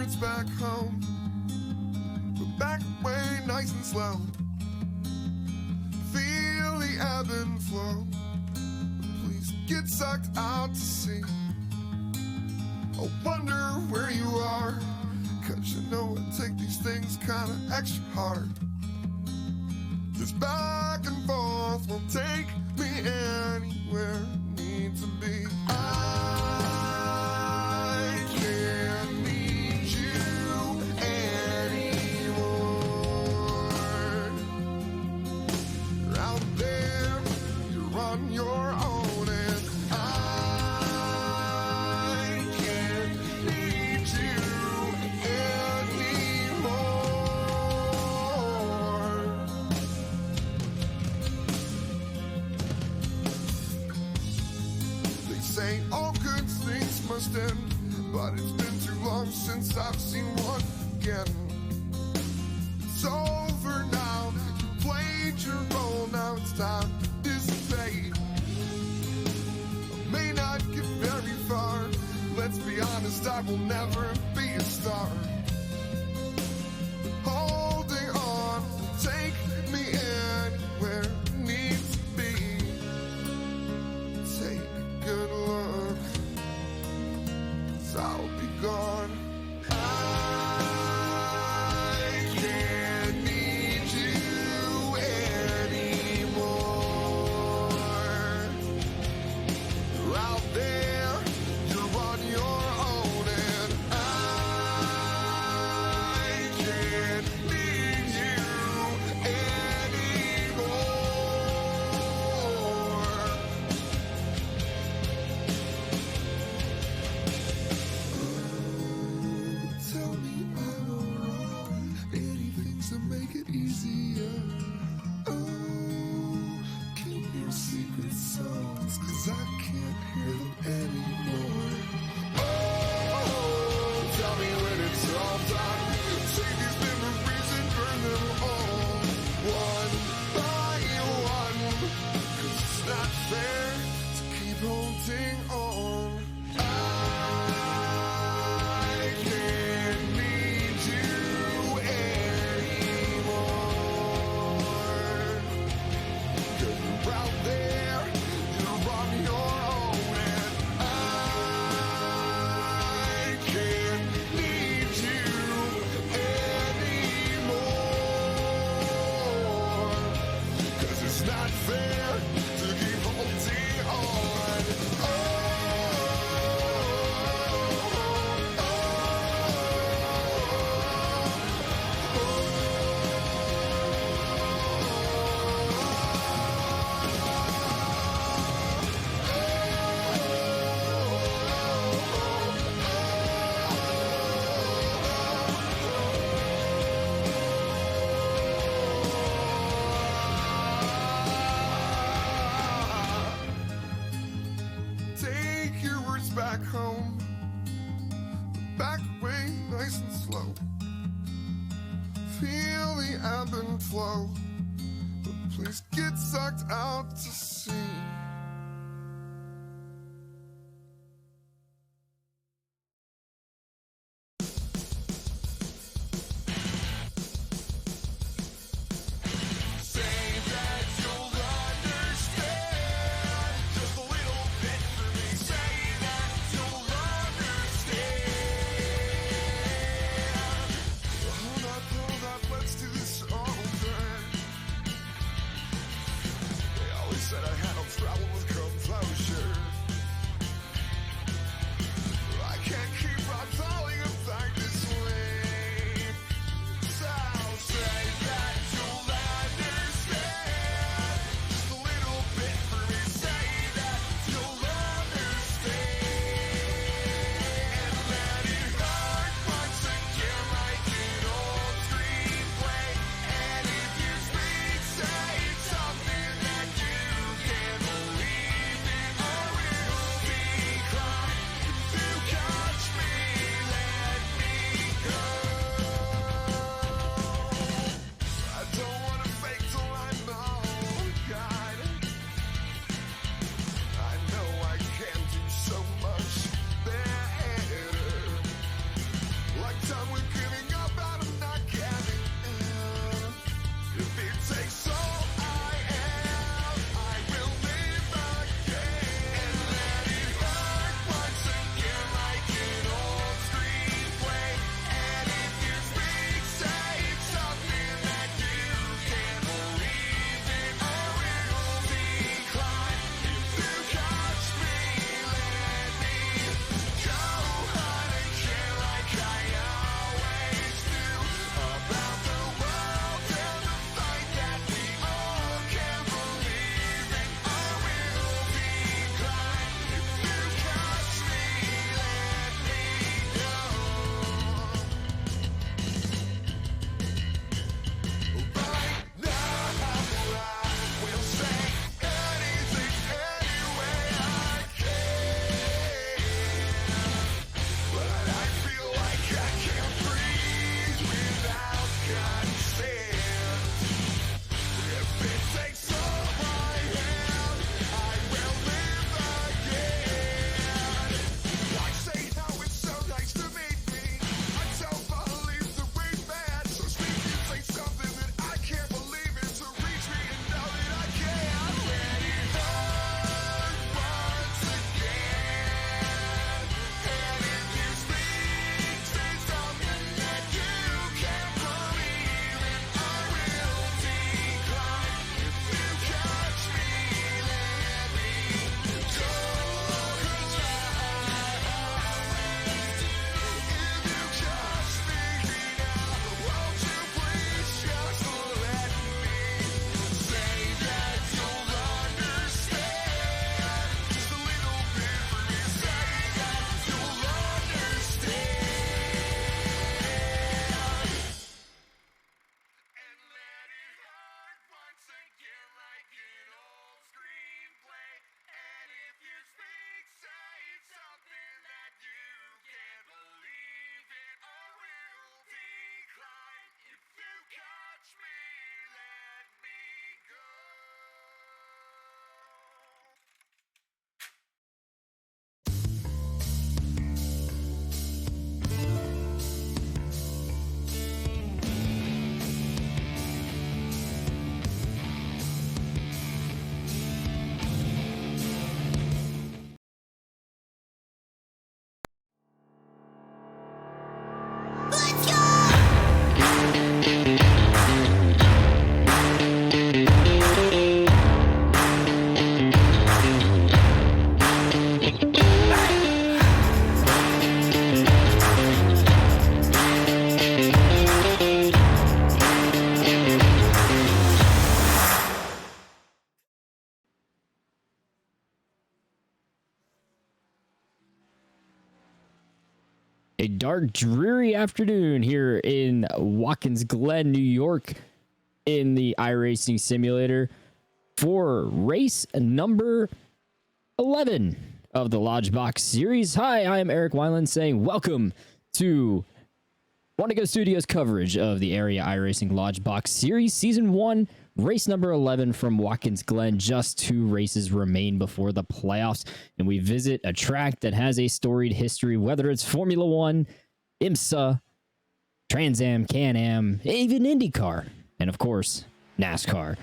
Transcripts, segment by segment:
words back home, but back away nice and slow. Feel the ebb and flow, but please get sucked out to sea. I wonder where you are, 'cause you know I take these things kinda extra hard. This back and forth will take me anywhere I need to be. I can't need you anymore. You're out there, you're on your own, and I can't need you anymore. They say all good things must end, but it's been too long since I've seen one again. It's over now, you played your role, now it's time to dissipate. I may not get very far, let's be honest, I will never be a star. Holding on will take me anywhere I need to be. Take a good look, 'cause I'll be gone. I can't need you anymore. You're out there, you're on your own, and I can't need you anymore. Tell me I'm wrong. Anything to make it easier. Oh, keep your secret songs, 'cause I can't hear them anymore. Oh, tell me when it's all done. Take these memories and burn them all, one by one. 'Cause it's not fair to keep holding on. I can't need you anymore. 'Cause you're out there, you're on your own, and I can't need you anymore. 'Cause it's not fair to keep holding on. Oh, take your words back home, back away nice and slow. Feel the ebb and flow, but please get sucked out to sea. Say that you'll understand, just a little bit for me. Say that you'll understand. Hold up, let's do this over. They always said I A dark, dreary afternoon here in Watkins Glen, New York, in the iRacing simulator for race number 11 of the Lodgebox series. Hi, I am Eric Weiland saying welcome to Want to Go Studios coverage of the area iRacing Lodgebox series, season 1, race number 11 from Watkins Glen. Just 2 races remain before the playoffs, and we visit a track that has a storied history, whether it's Formula One, IMSA, Trans Am, Can-Am, even IndyCar, and of course, NASCAR.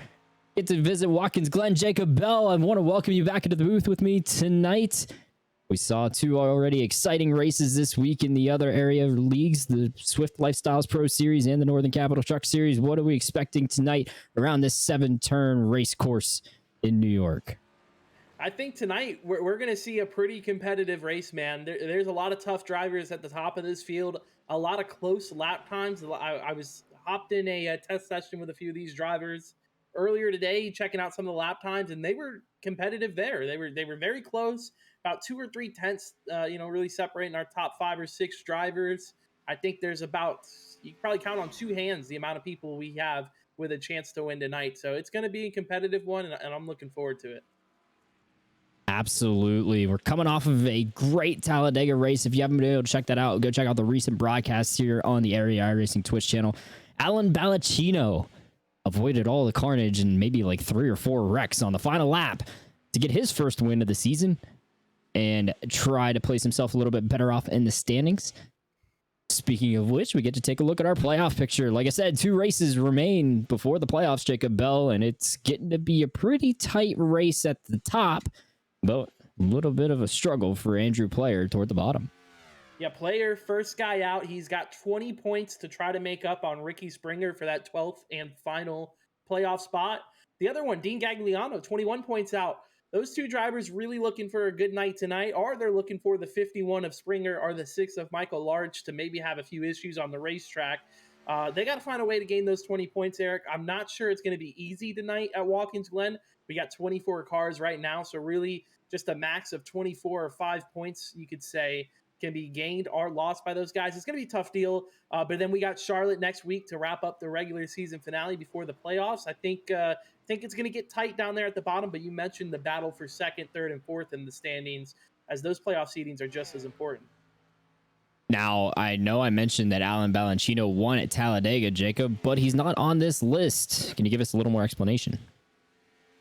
Get to visit Watkins Glen. Jacob Bell, I want to welcome you back into the booth with me tonight. We saw 2 already exciting races this week in the other area leagues, the Swift Lifestyles Pro Series and the Northern Capital Truck Series. What are we expecting tonight around this 7-turn race course in New York? I think tonight we're going to see a pretty competitive race, man. There's a lot of tough drivers at the top of this field, a lot of close lap times. I was hopped in a test session with a few of these drivers earlier today, checking out some of the lap times, and they were competitive there. They were very close. About 2 or 3 tenths, really separating our top 5 or 6 drivers. I think there's about, you can probably count on 2 hands the amount of people we have with a chance to win tonight. So it's going to be a competitive one, and I'm looking forward to it. Absolutely. We're coming off of a great Talladega race. If you haven't been able to check that out, go check out the recent broadcasts here on the Area iRacing Twitch channel. Alan Valencino avoided all the carnage and maybe like 3 or 4 wrecks on the final lap to get his first win of the season and try to place himself a little bit better off in the standings. Speaking of which, we get to take a look at our playoff picture. Like I said, 2 races remain before the playoffs, Jacob Bell, and it's getting to be a pretty tight race at the top, but a little bit of a struggle for Andrew Player toward the bottom. Yeah, Player, first guy out. He's got 20 points to try to make up on Ricky Springer for that 12th and final playoff spot. The other one, Dean Gagliano, 21 points out. Those 2 drivers really looking for a good night tonight, or they're looking for the 51 of Springer or the 6 of Michael Large to maybe have a few issues on the racetrack. They got to find a way to gain those 20 points, Eric. I'm not sure it's going to be easy tonight at Watkins Glen. We got 24 cars right now, so really just a max of 24 or 5 points, you could say, can be gained or lost by those guys. It's going to be a tough deal, but then we got Charlotte next week to wrap up the regular season finale before the playoffs. I think it's going to get tight down there at the bottom, but you mentioned the battle for 2nd, 3rd, and 4th in the standings, as those playoff seedings are just as important. Now, I know I mentioned that Alan Balancino won at Talladega, Jacob, but he's not on this list. Can you give us a little more explanation?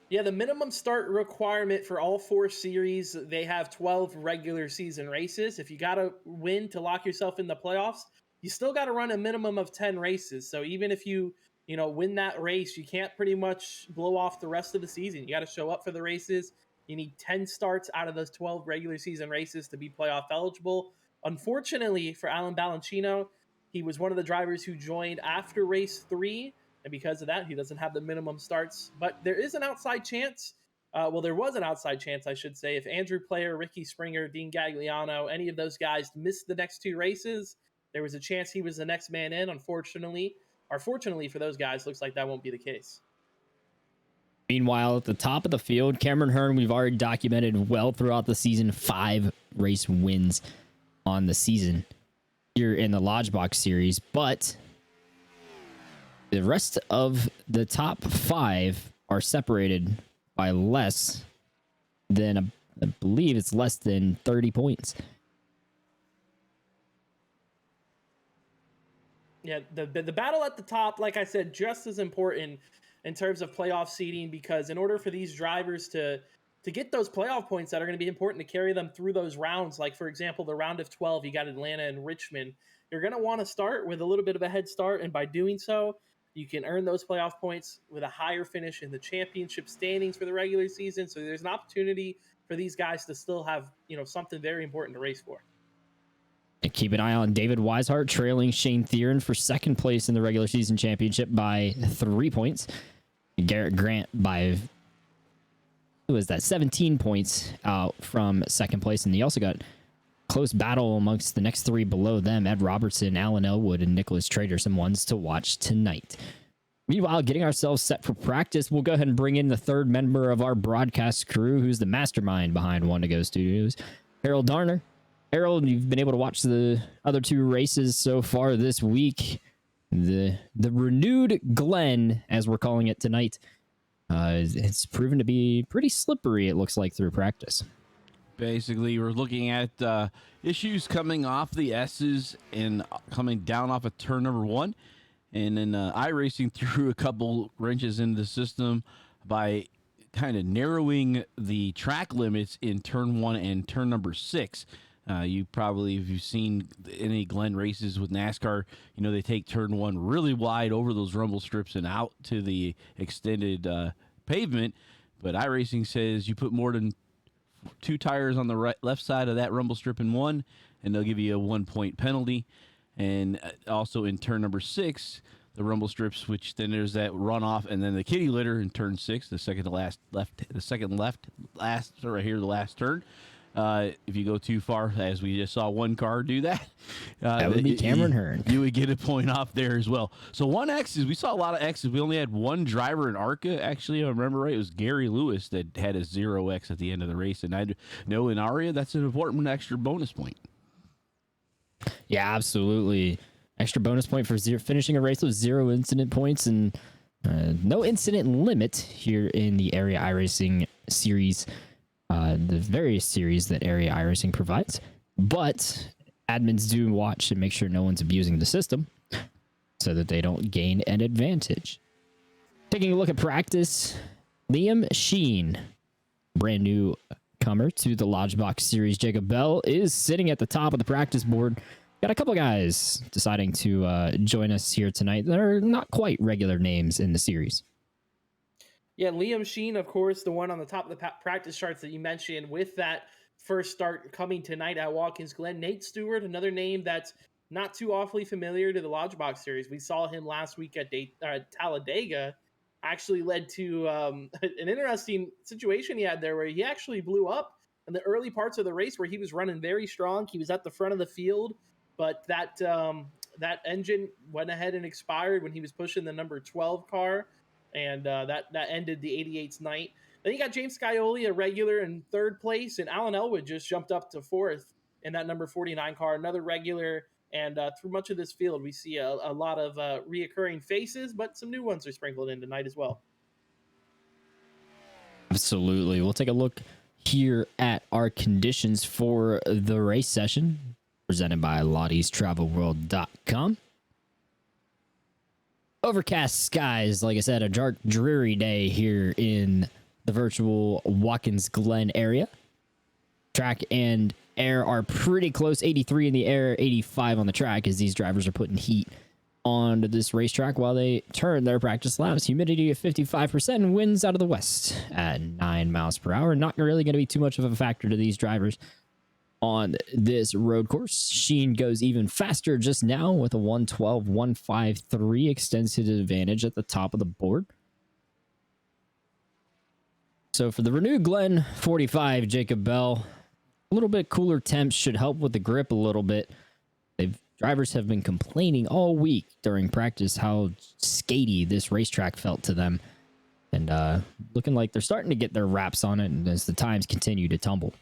Yeah, the minimum start requirement for all 4 series, they have 12 regular season races. If you got to win to lock yourself in the playoffs, you still got to run a minimum of 10 races. So even if you win that race, you can't pretty much blow off the rest of the season. You got to show up for the races. You need 10 starts out of those 12 regular season races to be playoff eligible. Unfortunately for Alan Balancino, he was one of the drivers who joined after race 3. And because of that, he doesn't have the minimum starts. But there is an outside chance. There was an outside chance, I should say. If Andrew Player, Ricky Springer, Dean Gagliano, any of those guys missed the next 2 races, there was a chance he was the next man in. Unfortunately, or fortunately for those guys, looks like that won't be the case. Meanwhile, at the top of the field, Cameron Hearn, we've already documented well throughout the season, 5 race wins on the season here in the Lodgebox series. But the rest of the top 5 are separated by less than, I believe it's less than 30 points. Yeah, the battle at the top, like I said, just as important in terms of playoff seeding, because in order for these drivers to get those playoff points that are going to be important to carry them through those rounds, like, for example, the round of 12, you got Atlanta and Richmond, you're going to want to start with a little bit of a head start, and by doing so, you can earn those playoff points with a higher finish in the championship standings for the regular season. So there's an opportunity for these guys to still have, something very important to race for. And keep an eye on David Weishart trailing Shane Theron for 2nd place in the regular season championship by 3 points. Garrett Grant by 17 points out from 2nd place. And he also got close battle amongst the next 3 below them, Ed Robertson, Alan Elwood, and Nicholas Trader, some ones to watch tonight. Meanwhile, getting ourselves set for practice, we'll go ahead and bring in the 3rd member of our broadcast crew, who's the mastermind behind Want to Go Studios, Harold Darner. Harold, you've been able to watch the other two races so far this week. The renewed Glen, as we're calling it tonight, it's proven to be pretty slippery, it looks like, through practice. Basically, we're looking at issues coming off the S's and coming down off of turn number 1. And then iRacing threw a couple wrenches into the system by kind of narrowing the track limits in turn 1 and turn number 6. You probably, if you've seen any Glen races with NASCAR, you know they take turn 1 really wide over those rumble strips and out to the extended pavement. But iRacing says you put more than 2 tires on the left side of that rumble strip in 1, and they'll give you a 1-point penalty. And also in turn number 6, the rumble strips, which then there's that runoff, and then the kitty litter in turn 6, the second last turn. If you go too far, as we just saw one car do that, that would be Cameron Hearn. You would get a point off there as well. So 1 X's, we saw a lot of X's. We only had one driver in ARCA, actually, if I remember right. It was Gary Lewis that had a 0X at the end of the race. And I know in ARIA, that's an important extra bonus point. Yeah, absolutely. Extra bonus point for finishing a race with 0 incident points and no incident limit here in the Area iRacing series. The various series that Area iRacing provides, but admins do watch and make sure no one's abusing the system so that they don't gain an advantage. Taking a look at practice, Liam Sheen, brand new comer to the Lodgebox series. Jacob Bell is sitting at the top of the practice board. Got a couple guys deciding to join us here tonight that are not quite regular names in the series. Yeah, Liam Sheen, of course, the one on the top of the practice charts that you mentioned with that first start coming tonight at Watkins Glen. Nate Stewart, another name that's not too awfully familiar to the Lodgebox series. We saw him last week at Talladega. Actually led to an interesting situation he had there where he actually blew up in the early parts of the race where he was running very strong. He was at the front of the field, but that engine went ahead and expired when he was pushing the number 12 car. And that ended the 88's night. Then you got James Scioli, a regular, in 3rd place, and Alan Elwood just jumped up to 4th in that number 49 car, another regular. And through much of this field, we see a lot of reoccurring faces, but some new ones are sprinkled in tonight as well. Absolutely. We'll take a look here at our conditions for the race session, presented by Lottie'sTravelWorld.com. Overcast skies, like I said, a dark, dreary day here in the virtual Watkins Glen area. Track and air are pretty close, 83 in the air, 85 on the track, as these drivers are putting heat onto this racetrack while they turn their practice laps. Humidity of 55% and winds out of the west at 9 miles per hour. Not really going to be too much of a factor to these drivers on this road course. Sheen goes even faster just now with a 1:12.153, extends his advantage at the top of the board. So for the renewed Glen 45, Jacob Bell, a little bit cooler temps should help with the grip a little bit. Drivers have been complaining all week during practice how skatey this racetrack felt to them, and looking like they're starting to get their wraps on it as the times continue to tumble.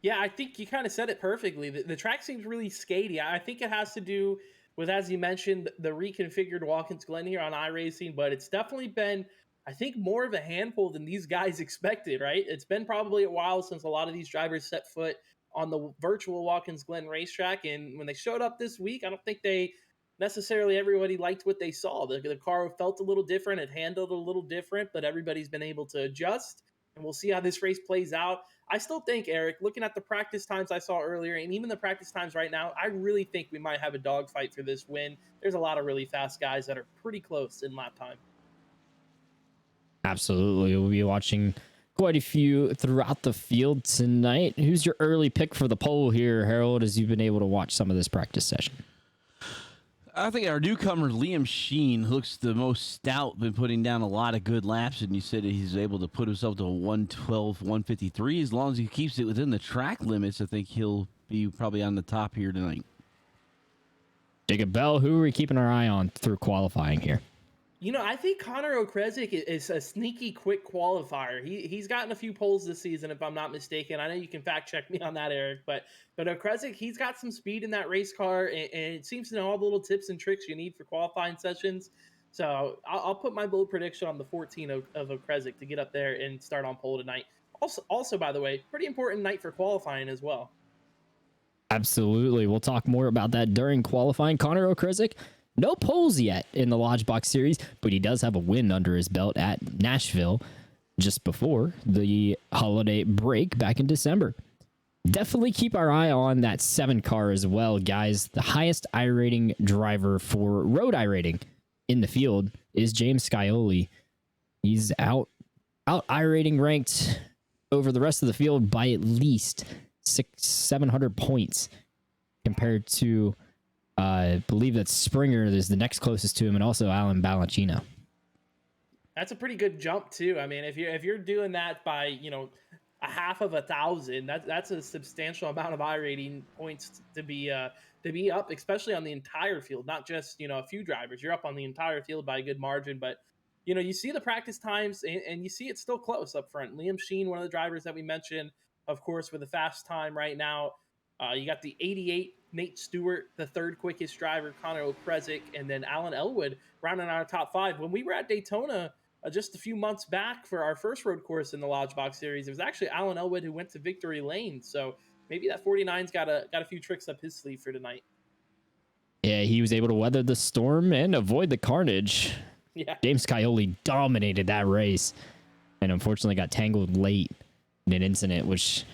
Yeah, I think you kind of said it perfectly. The track seems really skatey. I think it has to do with, as you mentioned, the reconfigured Watkins Glen here on iRacing, but it's definitely been, I think, more of a handful than these guys expected, right? It's been probably a while since a lot of these drivers set foot on the virtual Watkins Glen racetrack, and when they showed up this week, I don't think everybody liked what they saw. The car felt a little different, it handled a little different, but everybody's been able to adjust, and we'll see how this race plays out. I still think, Eric, looking at the practice times I saw earlier, and even the practice times right now, I really think we might have a dogfight for this win. There's a lot of really fast guys that are pretty close in lap time. Absolutely. We'll be watching quite a few throughout the field tonight. Who's your early pick for the poll here, Harold, as you've been able to watch some of this practice session? I think our newcomer, Liam Sheen, looks the most stout, been putting down a lot of good laps, and you said he's able to put himself to a 1:12.153. As long as he keeps it within the track limits, I think he'll be probably on the top here tonight. Jacob Bell, who are we keeping our eye on through qualifying here? I think Connor Okrezik is a sneaky quick qualifier. He's gotten a few poles this season, if I'm not mistaken. I know you can fact check me on that, Eric, but Okrezik, he's got some speed in that race car, and it seems to know all the little tips and tricks you need for qualifying sessions. So I'll put my bold prediction on the 14 of Okrezik to get up there and start on pole tonight. Also, by the way, pretty important night for qualifying as well. Absolutely. We'll talk more about that during qualifying. Connor Okrezik, no poles yet in the Lodgebox series, but he does have a win under his belt at Nashville just before the holiday break back in December. Definitely keep our eye on that 7 car as well, guys. The highest iRating driver for road iRating in the field is James Scioli. He's out iRating ranked over the rest of the field by at least 700 points compared to I believe that Springer is the next closest to him, and also Alan Balancino. That's a pretty good jump too. I mean, if you're doing that by a half of 1,000, that's a substantial amount of iRating points to be up, especially on the entire field, not just a few drivers. You're up on the entire field by a good margin, but you see the practice times and you see it's still close up front. Liam Sheen, one of the drivers that we mentioned, of course, with a fast time right now. You got the 88 Nate Stewart, the third quickest driver, Connor Okrezik, and then Alan Elwood rounding our top 5. When we were at Daytona just a few months back for our first road course in the Lodgebox series, it was actually Alan Elwood who went to victory lane. So maybe that 49's got a few tricks up his sleeve for tonight. Yeah, he was able to weather the storm and avoid the carnage. Yeah, James Scioli dominated that race and unfortunately got tangled late in an incident which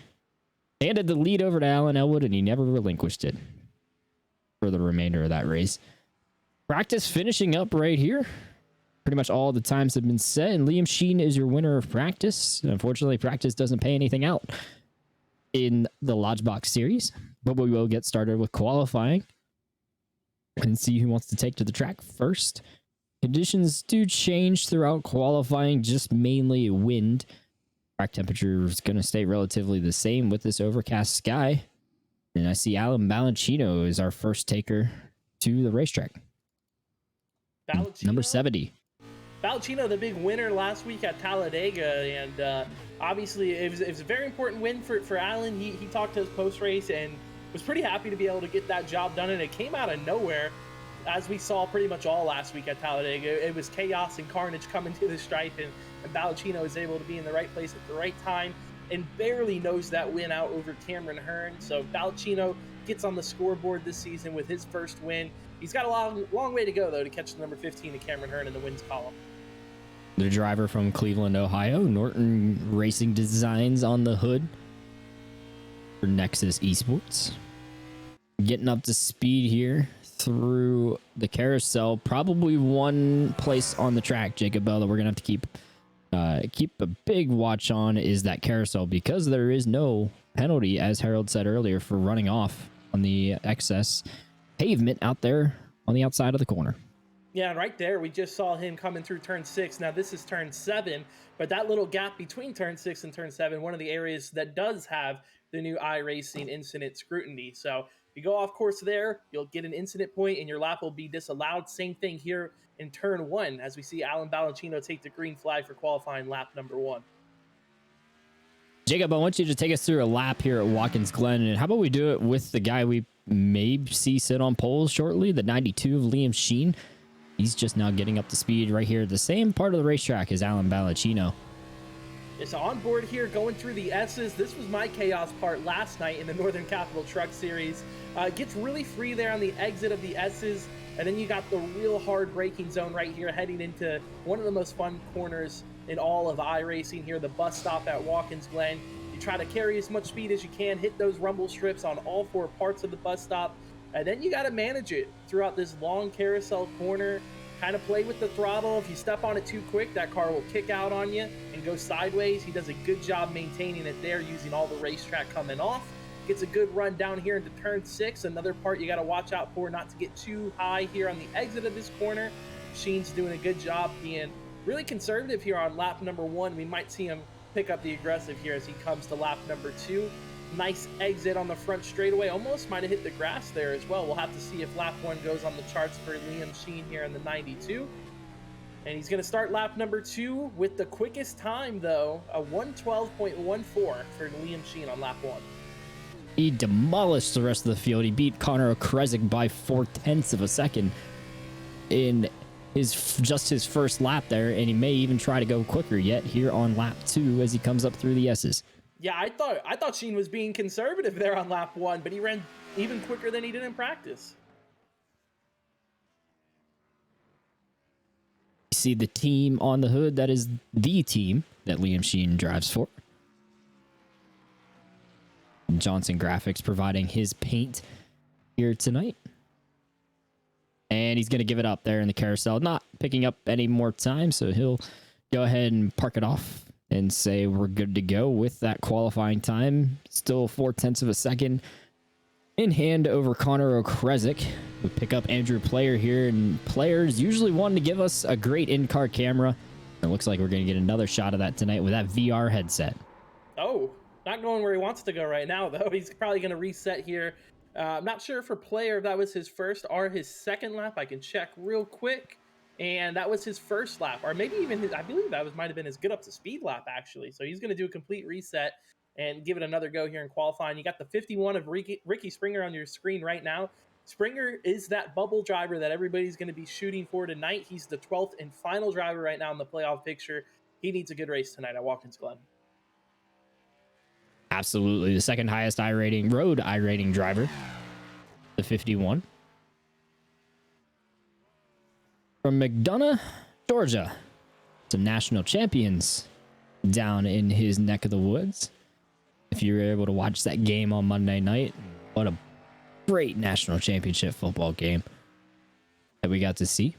handed the lead over to Alan Elwood, and he never relinquished it for the remainder of that race. Practice finishing up right here. Pretty much all the times have been set, and Liam Sheen is your winner of practice. Unfortunately, practice doesn't pay anything out in the Lodgebox series, but we will get started with qualifying and see who wants to take to the track first. Conditions do change throughout qualifying, just mainly wind. Track temperature is going to stay relatively the same with this overcast sky. And I see Alan Balancino is our first taker to the racetrack. Number 70. Valencino, the big winner last week at Talladega, and obviously it was a very important win for Alan. He talked to us post-race and was pretty happy to be able to get that job done, and it came out of nowhere, as we saw pretty much all last week at Talladega. It was chaos and carnage coming to the stripe, and Valencino was able to be in the right place at the right time and barely knows that win out over Cameron Hearn. So Valencino gets on the scoreboard this season with his first win. He's got a long way to go, though, to catch the number 15 of Cameron Hearn in the wins column. The driver from Cleveland, Ohio, Norton Racing Designs on the hood for Nexus Esports. Getting up to speed here through the carousel. Probably one place on the track, Jacob Bell, that we're going to have to keep a big watch on is that carousel, because there is no penalty, as Harold said earlier, for running off on the excess pavement out there on the outside of the corner. Yeah, right there, we just saw him coming through turn 6. Now, this is turn 7, but that little gap between turn 6 and turn 7, one of the areas that does have the new iRacing incident scrutiny. So if you go off course there, you'll get an incident point and your lap will be disallowed. Same thing here in turn 1, as we see Alan Balancino take the green flag for qualifying lap number 1. Jacob, I want you to take us through a lap here at Watkins Glen, and how about we do it with the guy we may see sit on poles shortly, the 92 of Liam Sheen. He's just now getting up to speed right here, the same part of the racetrack as Alan Balancino. It's on board here, going through the S's. This was my chaos part last night in the Northern Capital Truck Series. It gets really free there on the exit of the S's, and then you got the real hard braking zone right here, heading into one of the most fun corners in all of iRacing here, the bus stop at Watkins Glen. You try to carry as much speed as you can, hit those rumble strips on all 4 parts of the bus stop, and then you got to manage it throughout this long carousel corner. Kind of play with the throttle. If you step on it too quick, that car will kick out on you and go sideways. He does a good job maintaining it there, using all the racetrack coming off. Gets a good run down here into turn 6. Another part you got to watch out for, not to get too high here on the exit of this corner. Sheen's doing a good job being really conservative here on lap number 1. We might see him pick up the aggressive here as he comes to lap number 2. Nice exit on the front straightaway. Almost might have hit the grass there as well. We'll have to see if lap 1 goes on the charts for Liam Sheen here in the 92. And he's going to start lap number 2 with the quickest time, though, a 1:12.14 for Liam Sheen on lap 1. He demolished the rest of the field. He beat Connor Okrezik by 0.4 of a second in his first lap there, and he may even try to go quicker yet here on lap 2 as he comes up through the S's. Yeah, I thought Sheen was being conservative there on lap 1, but he ran even quicker than he did in practice. See the team on the hood. That is the team that Liam Sheen drives for. Johnson Graphics providing his paint here tonight. And he's going to give it up there in the carousel, not picking up any more time, so he'll go ahead and park it off and say we're good to go with that qualifying time. Still 0.4 of a second in hand over Connor Okrezik. We pick up Andrew Player here, and Player's usually wanting to give us a great in-car camera. It looks like we're going to get another shot of that tonight with that VR headset. Oh, not going where he wants to go right now, though. He's probably going to reset here. I'm not sure for Player if that was his first or his second lap. I can check real quick. And that was his first lap, or maybe even his, I believe that might have been his get up to speed lap, actually. So he's going to do a complete reset and give it another go here in qualifying. You got the 51 of Ricky Springer on your screen right now. Springer is that bubble driver that everybody's going to be shooting for tonight. He's the 12th and final driver right now in the playoff picture. He needs a good race tonight at Watkins Glen. Absolutely. The second highest road I rating driver, the 51. From McDonough, Georgia. Some national champions down in his neck of the woods. If you were able to watch that game on Monday night, what a great national championship football game that we got to see.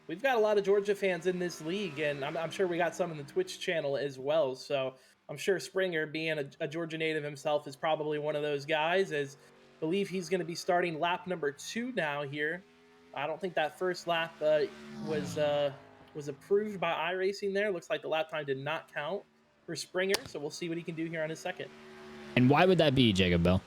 We've got a lot of Georgia fans in this league, and I'm sure we got some in the Twitch channel as well. So I'm sure Springer, being a Georgia native himself, is probably one of those guys, as I believe he's going to be starting lap number 2 now here. I don't think that first lap was approved by iRacing there. Looks like the lap time did not count for Springer, so we'll see what he can do here on his second. And why would that be, Jacob Bell?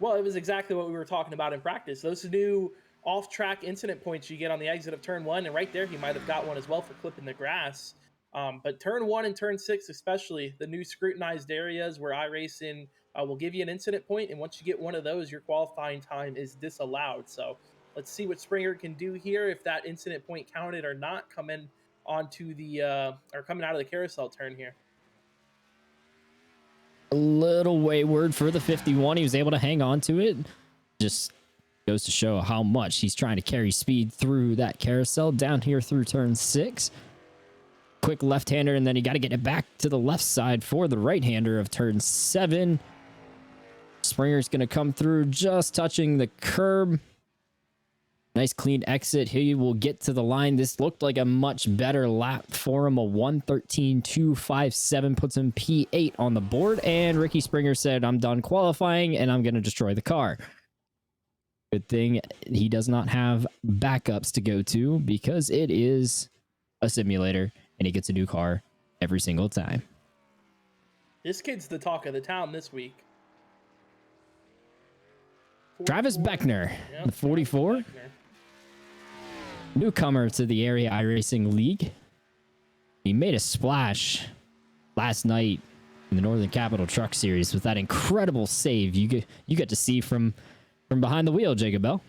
Well, it was exactly what we were talking about in practice. Those new off-track incident points you get on the exit of turn 1, and right there he might have got one as well for clipping the grass. But turn 1 and turn 6 especially, the new scrutinized areas where iRacing will give you an incident point, and once you get one of those, your qualifying time is disallowed. So let's see what Springer can do here, if that incident point counted or not, coming onto the or coming out of the carousel turn here. A little wayward for the 51. He was able to hang on to it. Just goes to show how much he's trying to carry speed through that carousel down here through turn 6. Quick left-hander, and then you got to get it back to the left side for the right-hander of turn 7. Springer's going to come through just touching the curb. Nice clean exit. He will get to the line. This looked like a much better lap for him. A 1:13.257 puts him P8 on the board. And Ricky Springer said, I'm done qualifying and I'm going to destroy the car. Good thing he does not have backups to go to, because it is a simulator and he gets a new car every single time. This kid's the talk of the town this week. Travis Beckner, Yep, the 44. Beckner. Newcomer to the area iRacing League. He made a splash last night in the Northern Capital Truck Series with that incredible save you get to see from behind the wheel, Jacob Bell.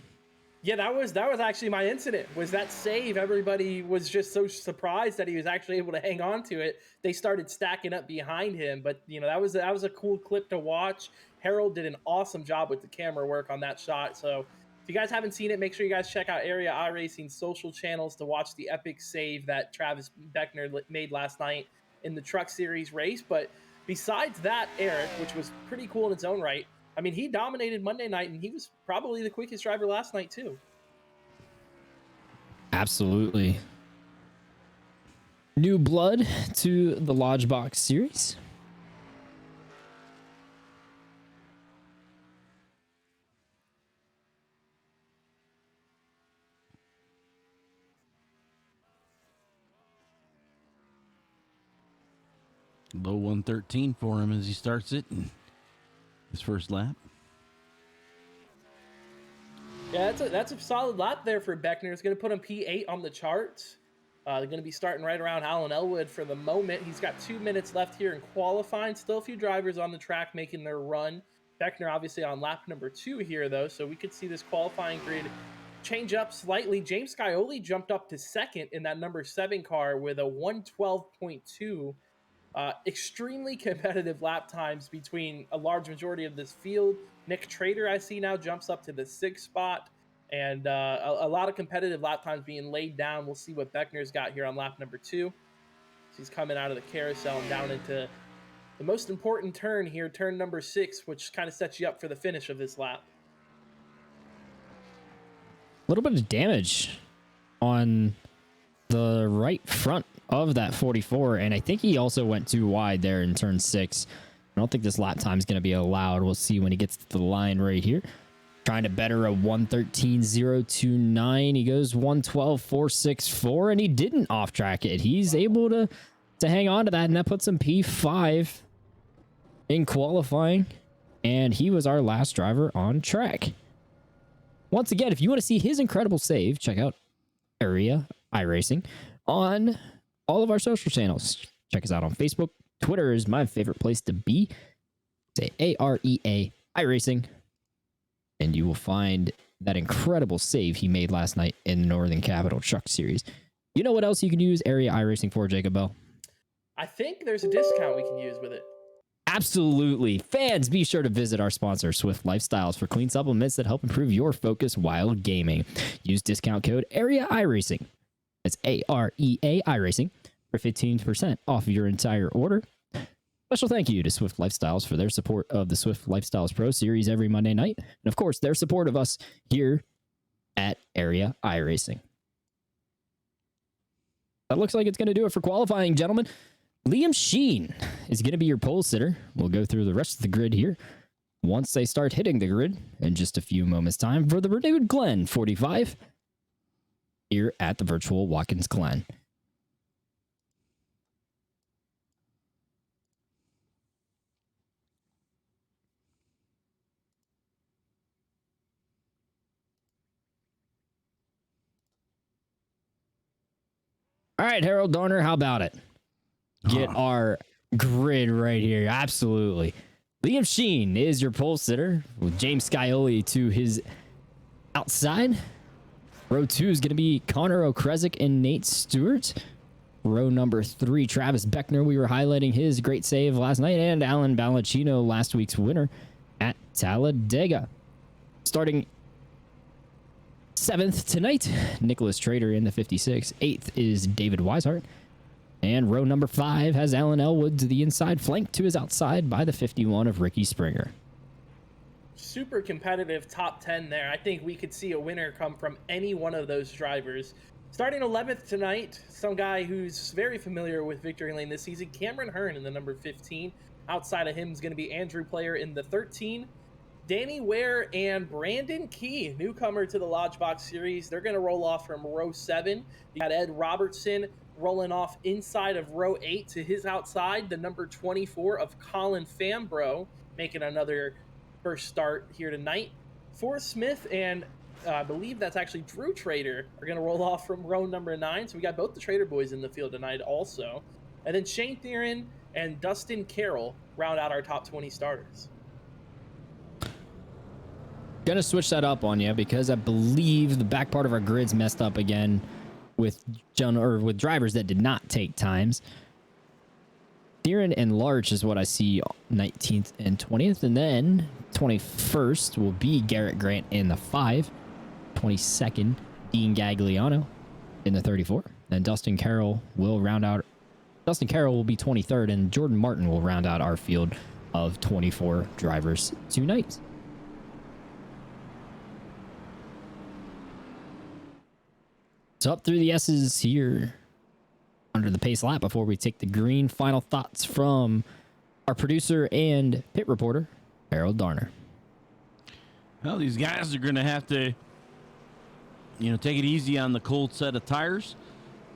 Yeah, that was actually my incident, was that save. Everybody was just so surprised that he was actually able to hang on to it. They started stacking up behind him, but that was a cool clip to watch. Harold did an awesome job with the camera work on that shot. So if you guys haven't seen it, make sure you guys check out Area iRacing social channels to watch the epic save that Travis Beckner made last night in the Truck Series race. But besides that, Eric, which was pretty cool in its own right, I mean, he dominated Monday night, and he was probably the quickest driver last night too. Absolutely. New blood to the Lodgebox series. Low 113 for him as he starts it in his first lap. Yeah, that's a solid lap there for Beckner. It's going to put him P8 on the charts. They're going to be starting right around Alan Elwood for the moment. He's got 2 minutes left here in qualifying. Still a few drivers on the track making their run. Beckner obviously on lap number 2 here, though, so we could see this qualifying grid change up slightly. James Scioli jumped up to second in that number 7 car with a 112.2. Extremely competitive lap times between a large majority of this field. Nick Trader, I see now, jumps up to the 6th spot. And a lot of competitive lap times being laid down. We'll see what Beckner's got here on lap number 2. So he's coming out of the carousel and down into the most important turn here, turn number 6, which kind of sets you up for the finish of this lap. A little bit of damage on the right front of that 44, and I think he also went too wide there in turn 6. I don't think this lap time is going to be allowed. We'll see when he gets to the line right here. Trying to better a 113.029. He goes 112.464, and he didn't off track it. He's able to hang on to that, and that puts him P5 in qualifying, and he was our last driver on track. Once again, if you want to see his incredible save, check out Area iRacing on all of our social channels. Check us out on Facebook. Twitter is my favorite place to be. Say AREA iRacing. And you will find that incredible save he made last night in the Northern Capital Truck Series. You know what else you can use Area iRacing for, Jacob Bell? I think there's a discount we can use with it. Absolutely. Fans, be sure to visit our sponsor, Swift Lifestyles, for clean supplements that help improve your focus while gaming. Use discount code Area iRacing. That's AREA iRacing for 15% off your entire order. Special thank you to Swift Lifestyles for their support of the Swift Lifestyles Pro Series every Monday night. And of course, their support of us here at Area iRacing. That looks like it's going to do it for qualifying, gentlemen. Liam Sheen is going to be your pole sitter. We'll go through the rest of the grid here once they start hitting the grid in just a few moments' time for the renewed Glen 45 here at the virtual Watkins Glen. All right, Harold Dorner, how about it? Get our grid right here. Absolutely. Liam Sheen is your pole sitter with James Scioli to his outside. Row 2 is going to be Connor O'Kresick and Nate Stewart. Row number 3, Travis Beckner. We were highlighting his great save last night, and Alan Valencino, last week's winner at Talladega. Starting 7th tonight, Nicholas Trader in the 56. 8th is David Weishart. And row number 5 has Alan Elwood to the inside, flanked to his outside by the 51 of Ricky Springer. Super competitive top 10 there. I think we could see a winner come from any one of those drivers. Starting 11th tonight, some guy who's very familiar with Victory Lane this season, Cameron Hearn in the number 15. Outside of him is going to be Andrew Player in the 13. Danny Ware and Brandon Key, newcomer to the Lodgebox series. They're going to roll off from row 7. You got Ed Robertson rolling off inside of row 8 to his outside. The number 24 of Colin Fambro making another first start here tonight. Forrest Smith and I believe that's actually Drew Trader are going to roll off from row number 9. So we got both the Trader boys in the field tonight also. And then Shane Theron and Dustin Carroll round out our top 20 starters. Gonna switch that up on you because I believe the back part of our grid's messed up again with drivers that did not take times. Theron and Larch is what I see 19th and 20th, and then 21st will be Garrett Grant in the 5, 22nd Dean Gagliano in the 34, and Dustin Carroll will be 23rd, and Jordan Martin will round out our field of 24 drivers tonight. So up through the S's here under the pace lap before we take the green. Final thoughts from our producer and pit reporter, Harold Darner. Well, these guys are going to have to, take it easy on the cold set of tires.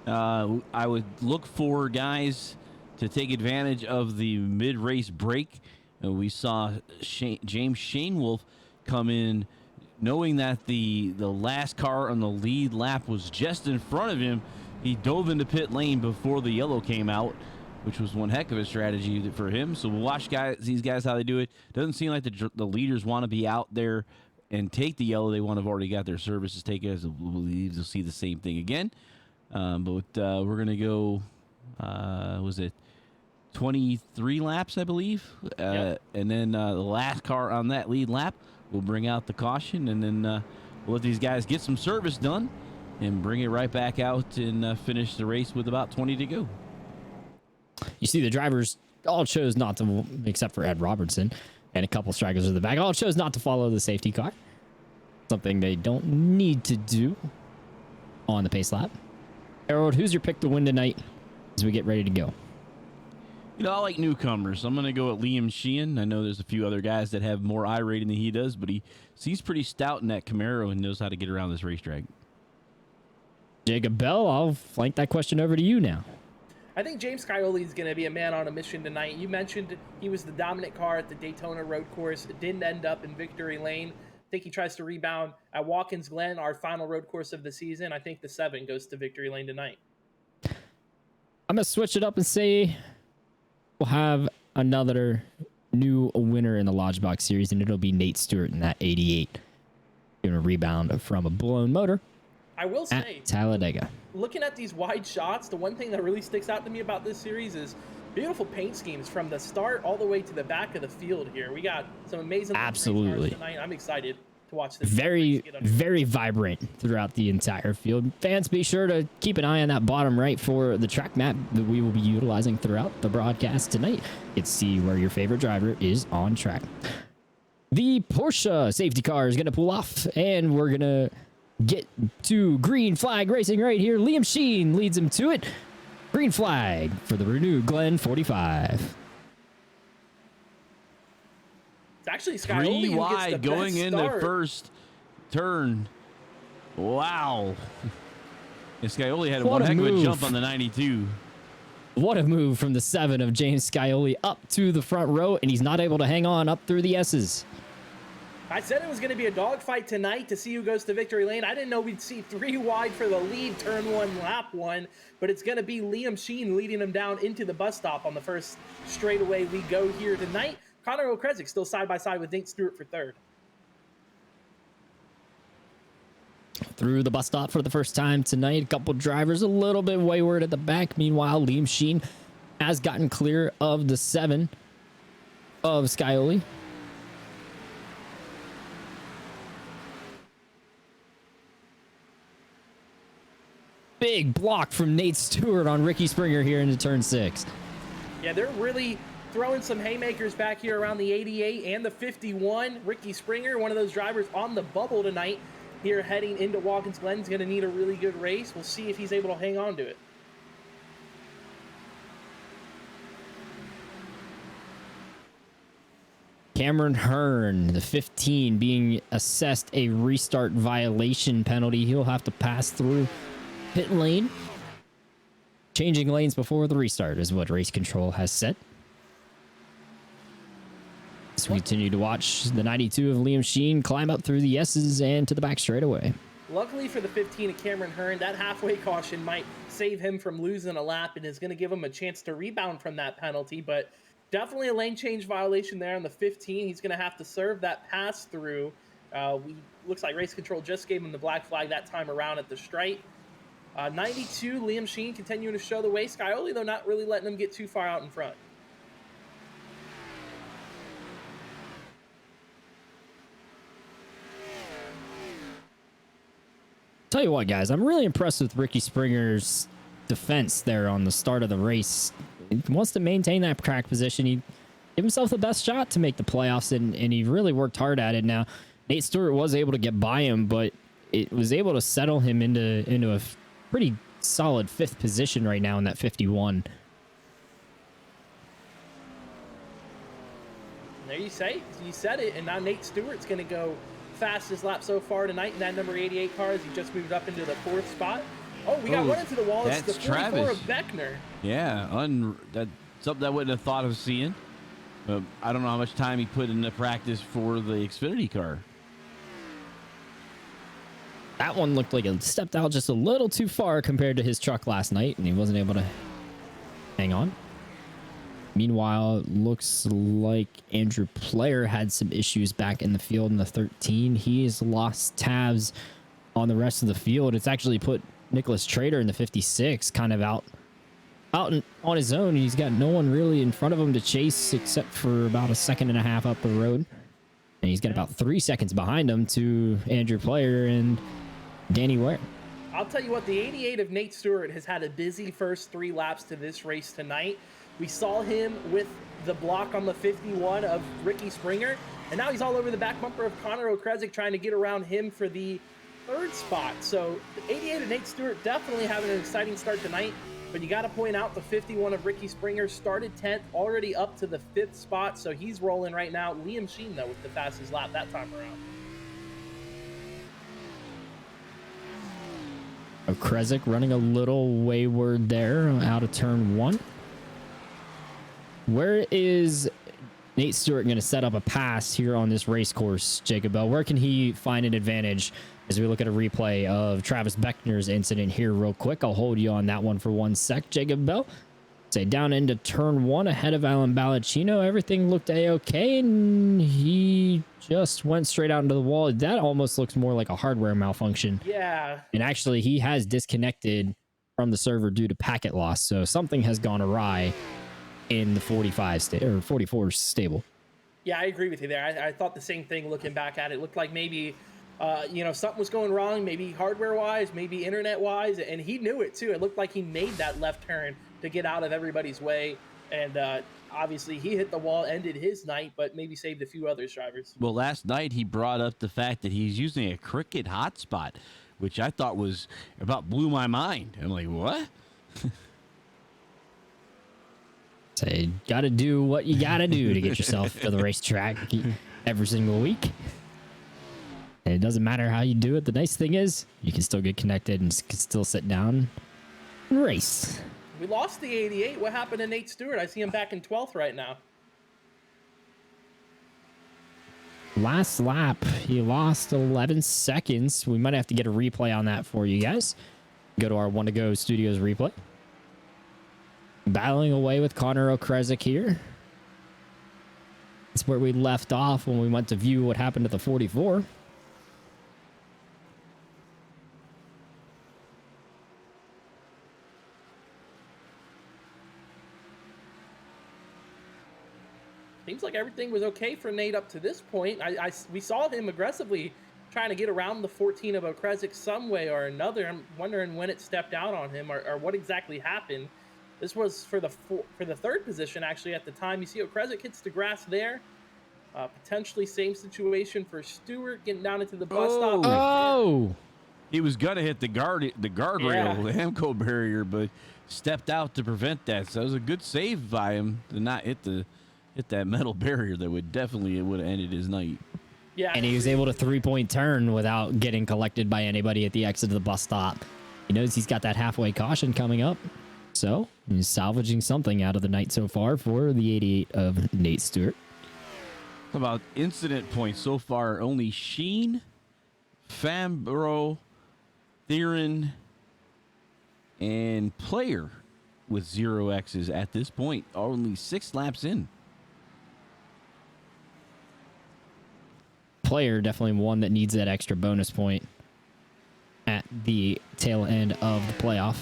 I would look for guys to take advantage of the mid-race break. We saw James Shanewolf come in knowing that the last car on the lead lap was just in front of him, He dove into pit lane before the yellow came out, which was one heck of a strategy for him. So we'll watch these guys how they do it. Doesn't seem like the leaders want to be out there and take the yellow. They want to have already got their services taken. As we'll see the same thing again. But we're gonna go. Was it 23 laps, I believe? Yep. And then the last car on that lead lap will bring out the caution, and then we'll let these guys get some service done and bring it right back out and finish the race with about 20 to go. You see the drivers all chose not to, except for Ed Robertson and a couple stragglers in the back, all chose not to follow the safety car. Something they don't need to do on the pace lap. Elwood, who's your pick to win tonight as we get ready to go? You know, I like newcomers. I'm going to go at Liam Sheehan. I know there's a few other guys that have more I rating than he does, but he seems pretty stout in that Camaro and knows how to get around this racetrack. Jacob Bell, I'll flank that question over to you now. I think James Scioli is going to be a man on a mission tonight. You mentioned he was the dominant car at the Daytona road course. It didn't end up in victory lane. I think he tries to rebound at Watkins Glen, our final road course of the season. I think the 7 goes to victory lane tonight. I'm going to switch it up and say we'll have another new winner in the Lodgebox series, and it'll be Nate Stewart in that 88. Doing a rebound from a blown motor. I will say, at Talladega. Looking at these wide shots, the one thing that really sticks out to me about this series is beautiful paint schemes from the start all the way to the back of the field here. We got some amazing absolutely tonight. I'm excited to watch this. Very vibrant throughout the entire field. Fans, be sure to keep an eye on that bottom right for the track map that we will be utilizing throughout the broadcast tonight. You can see where your favorite driver is on track. The Porsche safety car is going to pull off, and we're going to get to green flag racing right here. Liam Sheen leads him to it. Green flag for the renewed Glen 45. It's actually Scioli 3 who wide gets the going best in the start. first turn. Wow. And Scioli had What one a heck of a move. jump on the 92. What a move from the 7 of James Scioli up to the front row, and he's not able to hang on up through the S's. I said it was going to be a dogfight tonight to see who goes to victory lane. I didn't know we'd see 3 wide for the lead, turn 1, lap 1, but it's going to be Liam Sheen leading him down into the bus stop on the first straightaway we go here tonight. Connor O'Kresick still side by side with Nate Stewart for 3rd. Through the bus stop for the first time tonight. A couple drivers a little bit wayward at the back. Meanwhile, Liam Sheen has gotten clear of the 7 of Scioli. Big block from Nate Stewart on Ricky Springer here into turn 6. Yeah, they're really throwing some haymakers back here around the 88 and the 51. Ricky Springer, one of those drivers on the bubble tonight, here heading into Watkins Glen, is going to need a really good race. We'll see if he's able to hang on to it. Cameron Hearn, the 15, being assessed a restart violation penalty. He'll have to pass through pit lane. Changing lanes before the restart is what race control has said. So we continue to watch the 92 of Liam Sheen climb up through the S's and to the back straightaway. Luckily for the 15 of Cameron Hearn, that halfway caution might save him from losing a lap and is going to give him a chance to rebound from that penalty, but definitely a lane change violation there on the 15. He's going to have to serve that pass through. Looks like race control just gave him the black flag that time around at the stripe. 92, Liam Sheen continuing to show the way. Scioli, though, not really letting him get too far out in front. Tell you what, guys, I'm really impressed with Ricky Springer's defense there on the start of the race. He wants to maintain that track position. He gave himself the best shot to make the playoffs, and he really worked hard at it. Now, Nate Stewart was able to get by him, but it was able to settle him into a pretty solid 5th position right now in that 51. There you said it, and now Nate Stewart's going to go fastest lap so far tonight in that number 88 car as he just moved up into the 4th spot. Oh, we got one into the wall. It's the 44 Travis. of Beckner. Yeah, that's something I wouldn't have thought of seeing. But I don't know how much time he put into practice for the Xfinity car. That one looked like it stepped out just a little too far compared to his truck last night, and he wasn't able to hang on. Meanwhile, it looks like Andrew Player had some issues back in the field in the 13. He's lost tabs on the rest of the field. It's actually put Nicholas Trader in the 56 kind of out on his own. He's got no one really in front of him to chase except for about a second and a half up the road. And he's got about 3 seconds behind him to Andrew Player and Danny Ware. I'll tell you what, the 88 of Nate Stewart has had a busy first 3 laps to this race tonight. We saw him with the block on the 51 of Ricky Springer, and now he's all over the back bumper of Connor O'Kresick trying to get around him for the 3rd spot. So the 88 of Nate Stewart definitely having an exciting start tonight, but you got to point out the 51 of Ricky Springer started 10th, already up to the 5th spot, so he's rolling right now. Liam Sheen, though, with the fastest lap that time around. O'Kresick running a little wayward there out of turn 1. Where is Nate Stewart going to set up a pass here on this race course, Jacob Bell? Where can he find an advantage as we look at a replay of Travis Beckner's incident here real quick? I'll hold you on that one for 1 sec, Jacob Bell. Say down into turn 1 ahead of Alan Valencino. Everything looked A-okay, and he just went straight out into the wall. That almost looks more like a hardware malfunction. Yeah. And actually, he has disconnected from the server due to packet loss, so something has gone awry in the 44 stable. Yeah, I agree with you there. I thought the same thing looking back at it. It looked like maybe, something was going wrong, maybe hardware-wise, maybe internet-wise, and he knew it too. It looked like he made that left turn to get out of everybody's way, and obviously he hit the wall, ended his night, but maybe saved a few others drivers. Well, last night he brought up the fact that he's using a Cricket hotspot, which I thought blew my mind. I'm like, what? So you got to do what you got to do to get yourself to the racetrack every single week. And it doesn't matter how you do it. The nice thing is you can still get connected and can still sit down and race. We lost the 88. What happened to Nate Stewart? I see him back in 12th right now. Last lap, he lost 11 seconds. We might have to get a replay on that for you guys. Go to our One to Go Studios replay. Battling away with Connor O'Kresick here. It's where we left off when we went to view what happened to the 44. Seems like everything was okay for Nate up to this point. We saw him aggressively trying to get around the 14 of O'Kresick some way or another. I'm wondering when it stepped out on him or what exactly happened. This was for the 3rd position, actually, at the time. You see O'Kresick hits the grass there. Potentially same situation for Stewart getting down into the bus stop. Oh! He was gonna hit the guardrail, the Amco barrier, but stepped out to prevent that. So it was a good save by him to not hit that metal barrier that would have ended his night. Yeah, and he was able to 3-point turn without getting collected by anybody at the exit of the bus stop. He knows he's got that halfway caution coming up. So he's salvaging something out of the night so far for the 88 of Nate Stewart. About incident points so far, only Sheen, Fambro, Theron, and Player with 0 X's at this point. Only 6 laps in. Player definitely one that needs that extra bonus point at the tail end of the playoff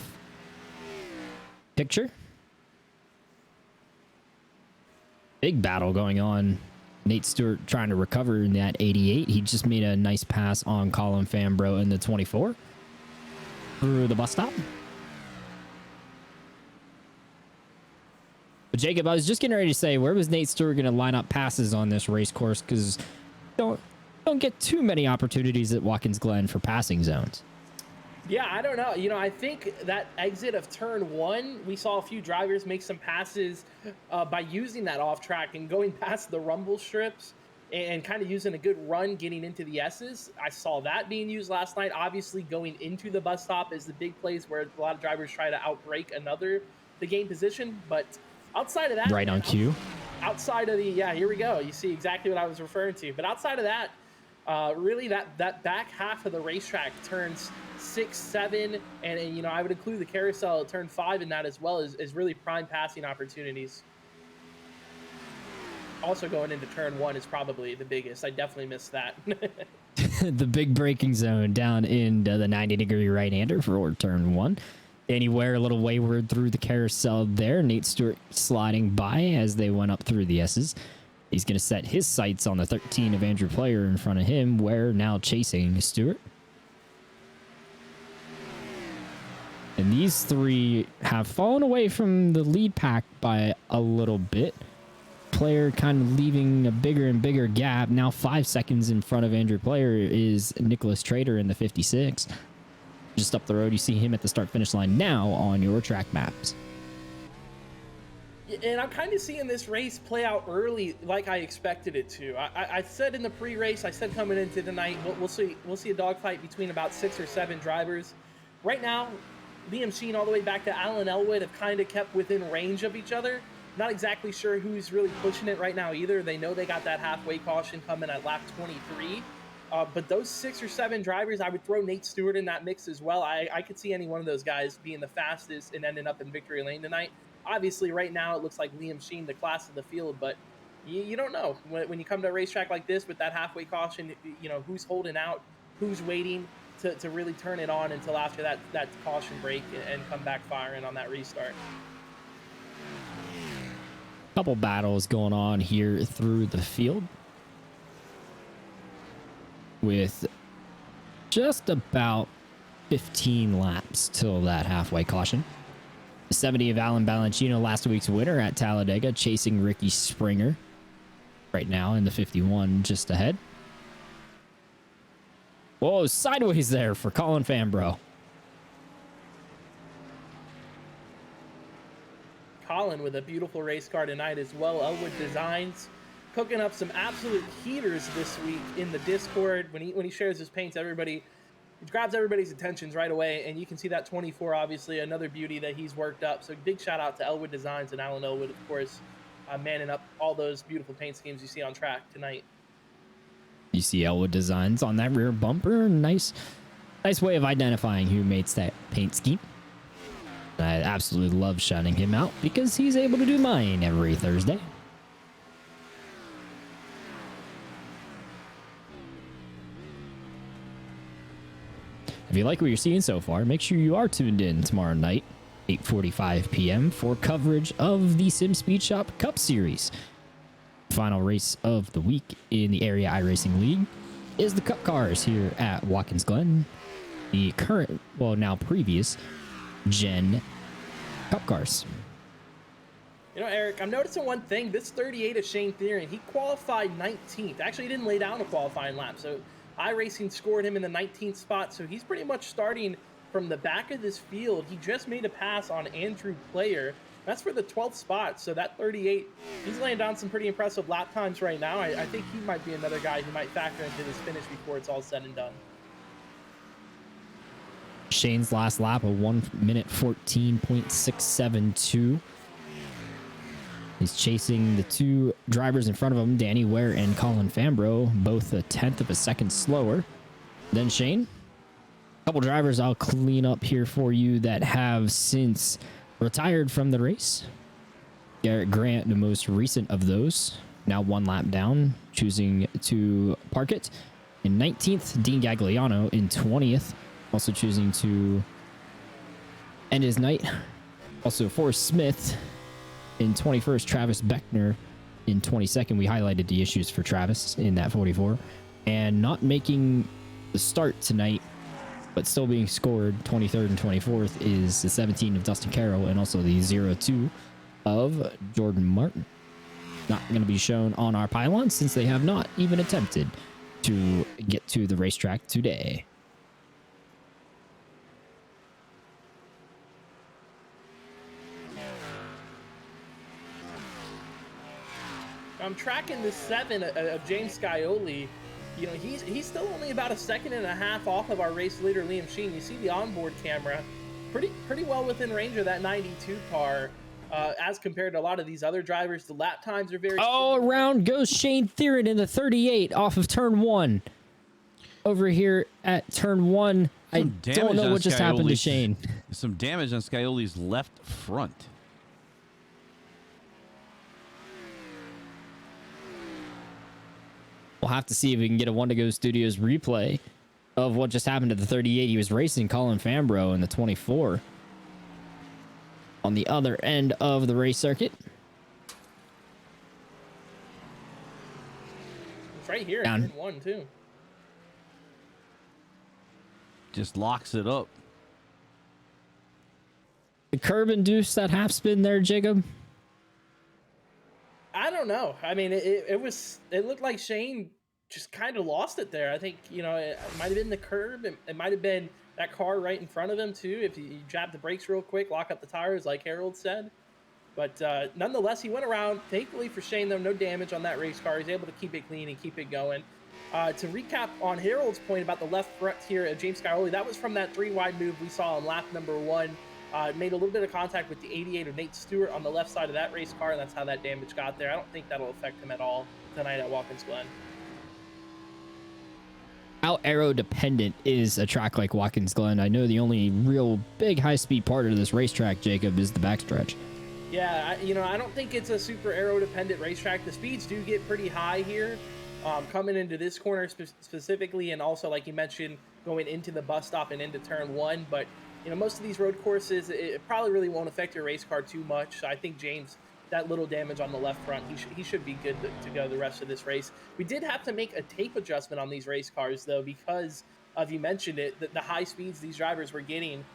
picture. Big battle going on. Nate Stewart trying to recover in that 88. He just made a nice pass on Colin Fambro in the 24 through the bus stop. But Jacob, I was just getting ready to say, where was Nate Stewart going to line up passes on this race course? Because don't get too many opportunities at Watkins Glen for passing zones. Yeah, I don't know. I think that exit of turn 1, we saw a few drivers make some passes by using that off track and going past the rumble strips and kind of using a good run getting into the S's. I saw that being used last night. Obviously, going into the bus stop is the big place where a lot of drivers try to outbrake another to gain position. But outside of that, right on cue. Outside of here we go. You see exactly what I was referring to. But outside of that, Really, that back half of the racetrack, turns 6, 7, and you know, I would include the carousel at turn 5 in that as well, is really prime passing opportunities. Also, going into turn 1 is probably the biggest. I definitely missed that. The big braking zone down in the 90-degree right-hander for turn 1. Danny Ware a little wayward through the carousel there. Nate Stewart sliding by as they went up through the S's. He's going to set his sights on the 13 of Andrew Player in front of him. Ware now chasing Stewart. And these three have fallen away from the lead pack by a little bit. Player kind of leaving a bigger and bigger gap. Now 5 seconds in front of Andrew Player is Nicholas Trader in the 56. Just up the road, you see him at the start-finish line now on your track maps. And I'm kind of seeing this race play out early like I expected it to. I said in the pre-race, I said coming into tonight, we'll see a dogfight between about 6 or 7 drivers. Right now, Liam Sheen all the way back to Alan Elwood have kind of kept within range of each other. Not exactly sure who's really pushing it right now either. They know they got that halfway caution coming at lap 23. But those 6 or 7 drivers, I would throw Nate Stewart in that mix as well. I could see any one of those guys being the fastest and ending up in victory lane tonight. Obviously, right now, it looks like Liam Sheen, the class of the field, but you don't know. When you come to a racetrack like this with that halfway caution, you know, who's holding out, who's waiting to really turn it on until after that caution break and come back firing on that restart. Couple battles going on here through the field, with just about 15 laps till that halfway caution. The 70 of Alan Valencino, last week's winner at Talladega, chasing Ricky Springer right now in the 51 just ahead. Whoa, sideways there for Colin Fambro. Colin with a beautiful race car tonight as well. Elwood Designs cooking up some absolute heaters this week in the Discord. When he shares his paints, it grabs everybody's attentions right away, and you can see that 24, obviously, another beauty that he's worked up. So big shout out to Elwood Designs and Alan Elwood, of course, manning up all those beautiful paint schemes you see on track tonight. You see Elwood Designs on that rear bumper. Nice way of identifying who makes that paint scheme. I absolutely love shouting him out because he's able to do mine every Thursday. If you like what you're seeing so far, make sure you are tuned in tomorrow night, 8:45 p.m. for coverage of the Sim Speed Shop Cup Series. Final race of the week in the Area iRacing League is the Cup Cars here at Watkins Glen. The current, well, now previous Gen Cup Cars. You know, Eric, I'm noticing one thing. This 38 of Shane Theron, he qualified 19th. Actually, he didn't lay down a qualifying lap, so iRacing scored him in the 19th spot, so he's pretty much starting from the back of this field. He just made a pass on Andrew Player. That's for the 12th spot, so that 38, he's laying down some pretty impressive lap times right now. I think he might be another guy who might factor into this finish before it's all said and done. Shane's last lap, a 1 minute 14.672. He's chasing the 2 drivers in front of him, Danny Ware and Colin Fambro, both a 1/10 of a second slower than Shane. A couple drivers I'll clean up here for you that have since retired from the race. Garrett Grant, the most recent of those, now 1 lap down, choosing to park it. In 19th, Dean Gagliano in 20th, also choosing to end his night. Also, Forrest Smith in 21st, Travis Beckner in 22nd. We highlighted the issues for Travis in that 44. And not making the start tonight, but still being scored 23rd and 24th is the 17 of Dustin Carroll and also the 02 of Jordan Martin. Not going to be shown on our pylon since they have not even attempted to get to the racetrack today. I'm tracking the 7 of James Scioli. You know, he's still only about 1.5 seconds off of our race leader, Liam Sheen. You see the onboard camera, pretty well within range of that 92 car, as compared to a lot of these other drivers. The lap times are very Oh, similar. around goes Shane Theron in the 38 off of turn 1. over here at turn 1. I Some don't damage know on what just happened to Scioli's- Shane. Some damage on Scioli's left front. We'll have to see if we can get a One to Go Studios replay of what just happened to the 38. He was racing Colin Fambro in the 24 on the other end of the race circuit. It's right here Down. in turn 1 too. Just locks it up. The curb induced that half spin there, Jacob. I don't know. I mean, it looked like Shane just kind of lost it there. I think, you know, it might have been the curb. It might have been that car right in front of him too. If you jab the brakes real quick, lock up the tires like Harold said. But nonetheless, he went around. Thankfully for Shane, though, no damage on that race car. He's able to keep it clean and keep it going. To recap on Harold's point about the left front here of James Scioli, that was from that 3-wide move we saw on lap number 1. Made a little bit of contact with the 88 of Nate Stewart on the left side of that race car, and that's how that damage got there. I don't think that'll affect him at all tonight at Watkins Glen. How aero dependent is a track like Watkins Glen? I know the only real big high-speed part of this racetrack, Jacob, is the backstretch. Yeah, I don't think it's a super aero-dependent racetrack. The speeds do get pretty high here, coming into this corner specifically, and also, like you mentioned, going into the bus stop and into turn 1. But, you know, most of these road courses, it probably really won't affect your race car too much. So I think James, that little damage on the left front, he should be good to go the rest of this race. We did have to make a tape adjustment on these race cars, though, because of, you mentioned it, the high speeds these drivers were getting.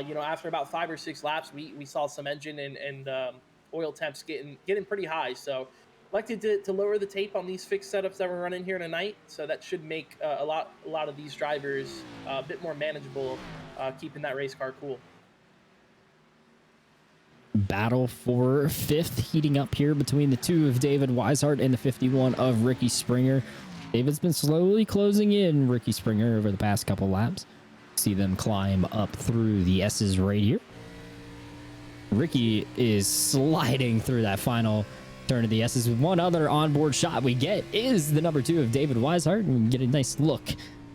You know, after about 5 or 6 laps, we saw some engine and oil temps getting pretty high. So elected to lower the tape on these fixed setups that we're running here tonight. So that should make a lot of these drivers a bit more manageable, keeping that race car cool. Battle for 5th heating up here between the 2 of David Weishart and the 51 of Ricky Springer. David's been slowly closing in Ricky Springer over the past couple laps. See them climb up through the S's right here. Ricky is sliding through that final turn of the S's. One other onboard shot we get is the number 2 of David Weishart, and we get a nice look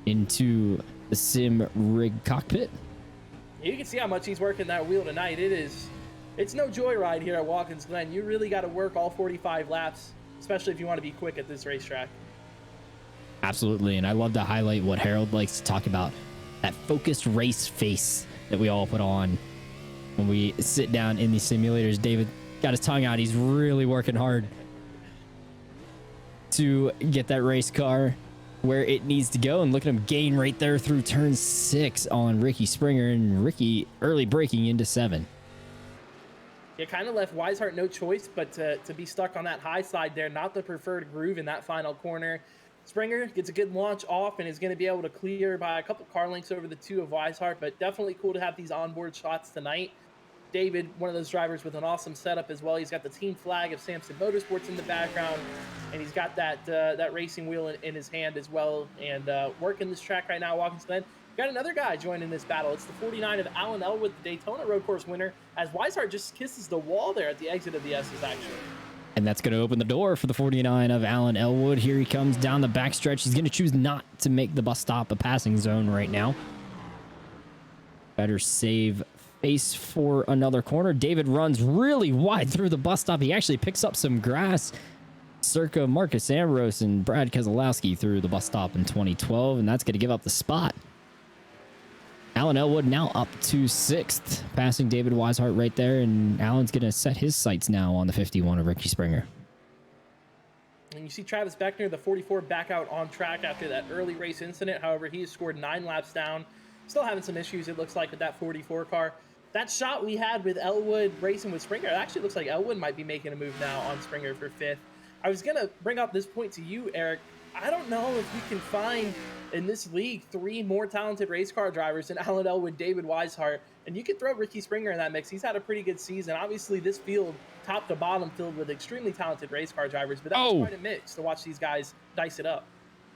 into the sim rig cockpit. You can see how much he's working that wheel tonight. It's no joyride here at Watkins Glen. You really got to work all 45 laps, especially if you want to be quick at this racetrack. Absolutely, and I love to highlight what Harold likes to talk about, that focused race face that we all put on when we sit down in these simulators. David got his tongue out. He's really working hard to get that race car where it needs to go, and look at him gain right there through turn 6 on Ricky Springer, and Ricky early braking into 7. It kind of left Weishart no choice but to be stuck on that high side there, not the preferred groove in that final corner. Springer gets a good launch off and is going to be able to clear by a couple car lengths over the 2 of Weishart, but definitely cool to have these onboard shots tonight. David, one of those drivers with an awesome setup as well. He's got the team flag of Samson Motorsports in the background, and he's got that racing wheel in his hand as well. And working this track right now, Watkins Glen. Got another guy joining this battle. It's the 49 of Alan Elwood, the Daytona Road Course winner, as Weishart just kisses the wall there at the exit of the S's, actually. And that's going to open the door for the 49 of Alan Elwood. Here he comes down the backstretch. He's going to choose not to make the bus stop a passing zone right now. Better save face for another corner. David runs really wide through the bus stop. He actually picks up some grass circa Marcus Ambrose and Brad Keselowski through the bus stop in 2012, and that's going to give up the spot. Alan Elwood now up to 6th, passing David Weishart right there, and Alan's going to set his sights now on the 51 of Ricky Springer. And you see Travis Beckner, the 44, back out on track after that early race incident. However, he has scored 9 laps down. Still having some issues, it looks like, with that 44 car. That shot we had with Elwood racing with Springer, it actually looks like Elwood might be making a move now on Springer for 5th. I was going to bring up this point to you, Eric. I don't know if we can find in this league 3 more talented race car drivers than Alan Elwood, David Weishart, and you could throw Ricky Springer in that mix. He's had a pretty good season. Obviously, this field, top to bottom, filled with extremely talented race car drivers, but that was quite a mix to watch these guys dice it up.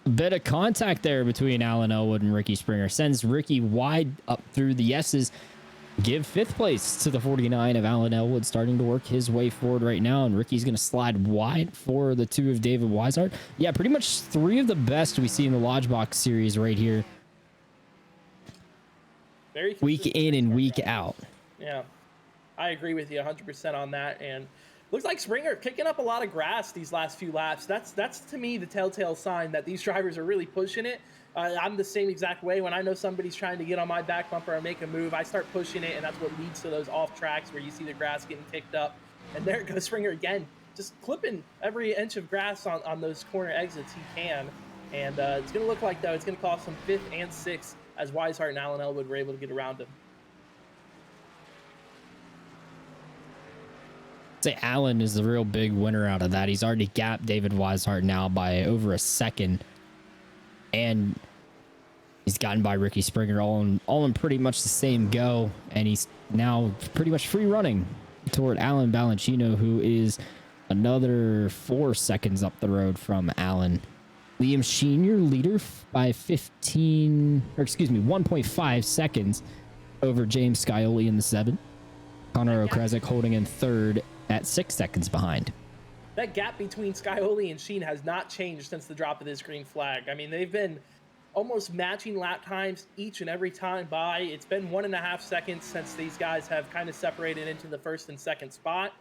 A bit of contact there between Alan Elwood and Ricky Springer. Sends Ricky wide up through the S's. give 5th place to the 49 of Alan Elwood, starting to work his way forward right now. And Ricky's going to slide wide for the 2 of David Weishart. Yeah, pretty much 3 of the best we see in the Lodgebox series right here. Very week in and week out. Yeah, I agree with you 100% on that. And looks like Springer kicking up a lot of grass these last few laps. That's to me the telltale sign that these drivers are really pushing it. I'm the same exact way. When I know somebody's trying to get on my back bumper or make a move, I start pushing it, and that's what leads to those off tracks where you see the grass getting kicked up. And there goes Springer again, just clipping every inch of grass on those corner exits he can. And it's going to look like, though, it's going to cost him 5th and 6th as Weishart and Alan Elwood were able to get around him. I'd say Alan is the real big winner out of that. He's already gapped David Weishart now by over a second. And he's gotten by Ricky Springer all in pretty much the same go. And he's now pretty much free running toward Alan Valencino, who is another 4 seconds up the road from Alan. Liam Sheen, your leader by 1.5 seconds over James Scioli in the 7. Connor O'Kresick holding in 3rd at 6 seconds behind. That gap between Scioli and Sheen has not changed since the drop of this green flag. I mean, they've been almost matching lap times each and every time by. It's been 1.5 seconds since these guys have kind of separated into the 1st and 2nd spot.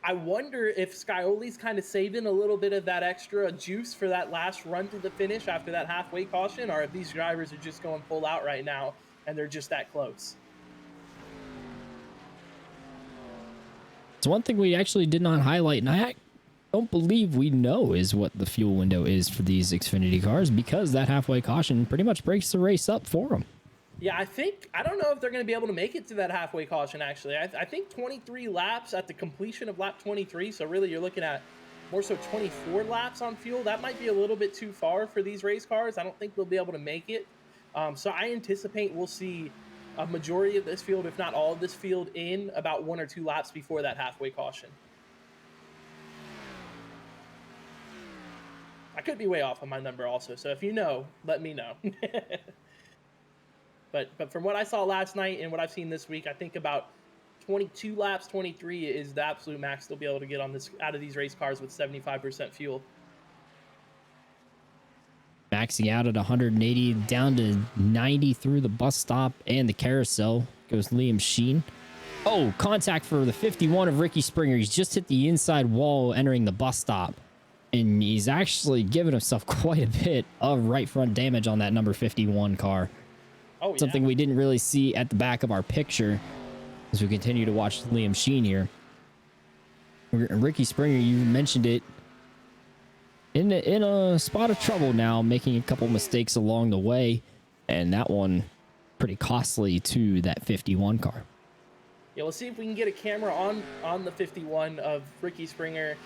I wonder if Scioli's kind of saving a little bit of that extra juice for that last run to the finish after that halfway caution, or if these drivers are just going full out right now and they're just that close. It's one thing we actually did not highlight, and I don't believe we know, is what the fuel window is for these Xfinity cars, because that halfway caution pretty much breaks the race up for them. Yeah, I don't know if they're going to be able to make it to that halfway caution, actually. I think 23 laps at the completion of lap 23, so really you're looking at more so 24 laps on fuel. That might be a little bit too far for these race cars. I don't think they'll be able to make it. So I anticipate we'll see a majority of this field, if not all of this field, in about 1 or 2 laps before that halfway caution. I could be way off on my number also, so if you know, let me know. But from what I saw last night and what I've seen this week, I think about 22 laps, 23 is the absolute max they'll be able to get on this out of these race cars with 75% fuel. Maxing out at 180, down to 90 through the bus stop and the carousel goes Liam Sheen. Oh, contact for the 51 of Ricky Springer. He's just hit the inside wall entering the bus stop. And he's actually given himself quite a bit of right front damage on that number 51 car. Oh, yeah. Something we didn't really see at the back of our picture as we continue to watch Liam Sheen here. Ricky Springer, you mentioned it, in a spot of trouble now, making a couple mistakes along the way, and that one pretty costly to that 51 car. Yeah, we'll see if we can get a camera on the 51 of Ricky Springer.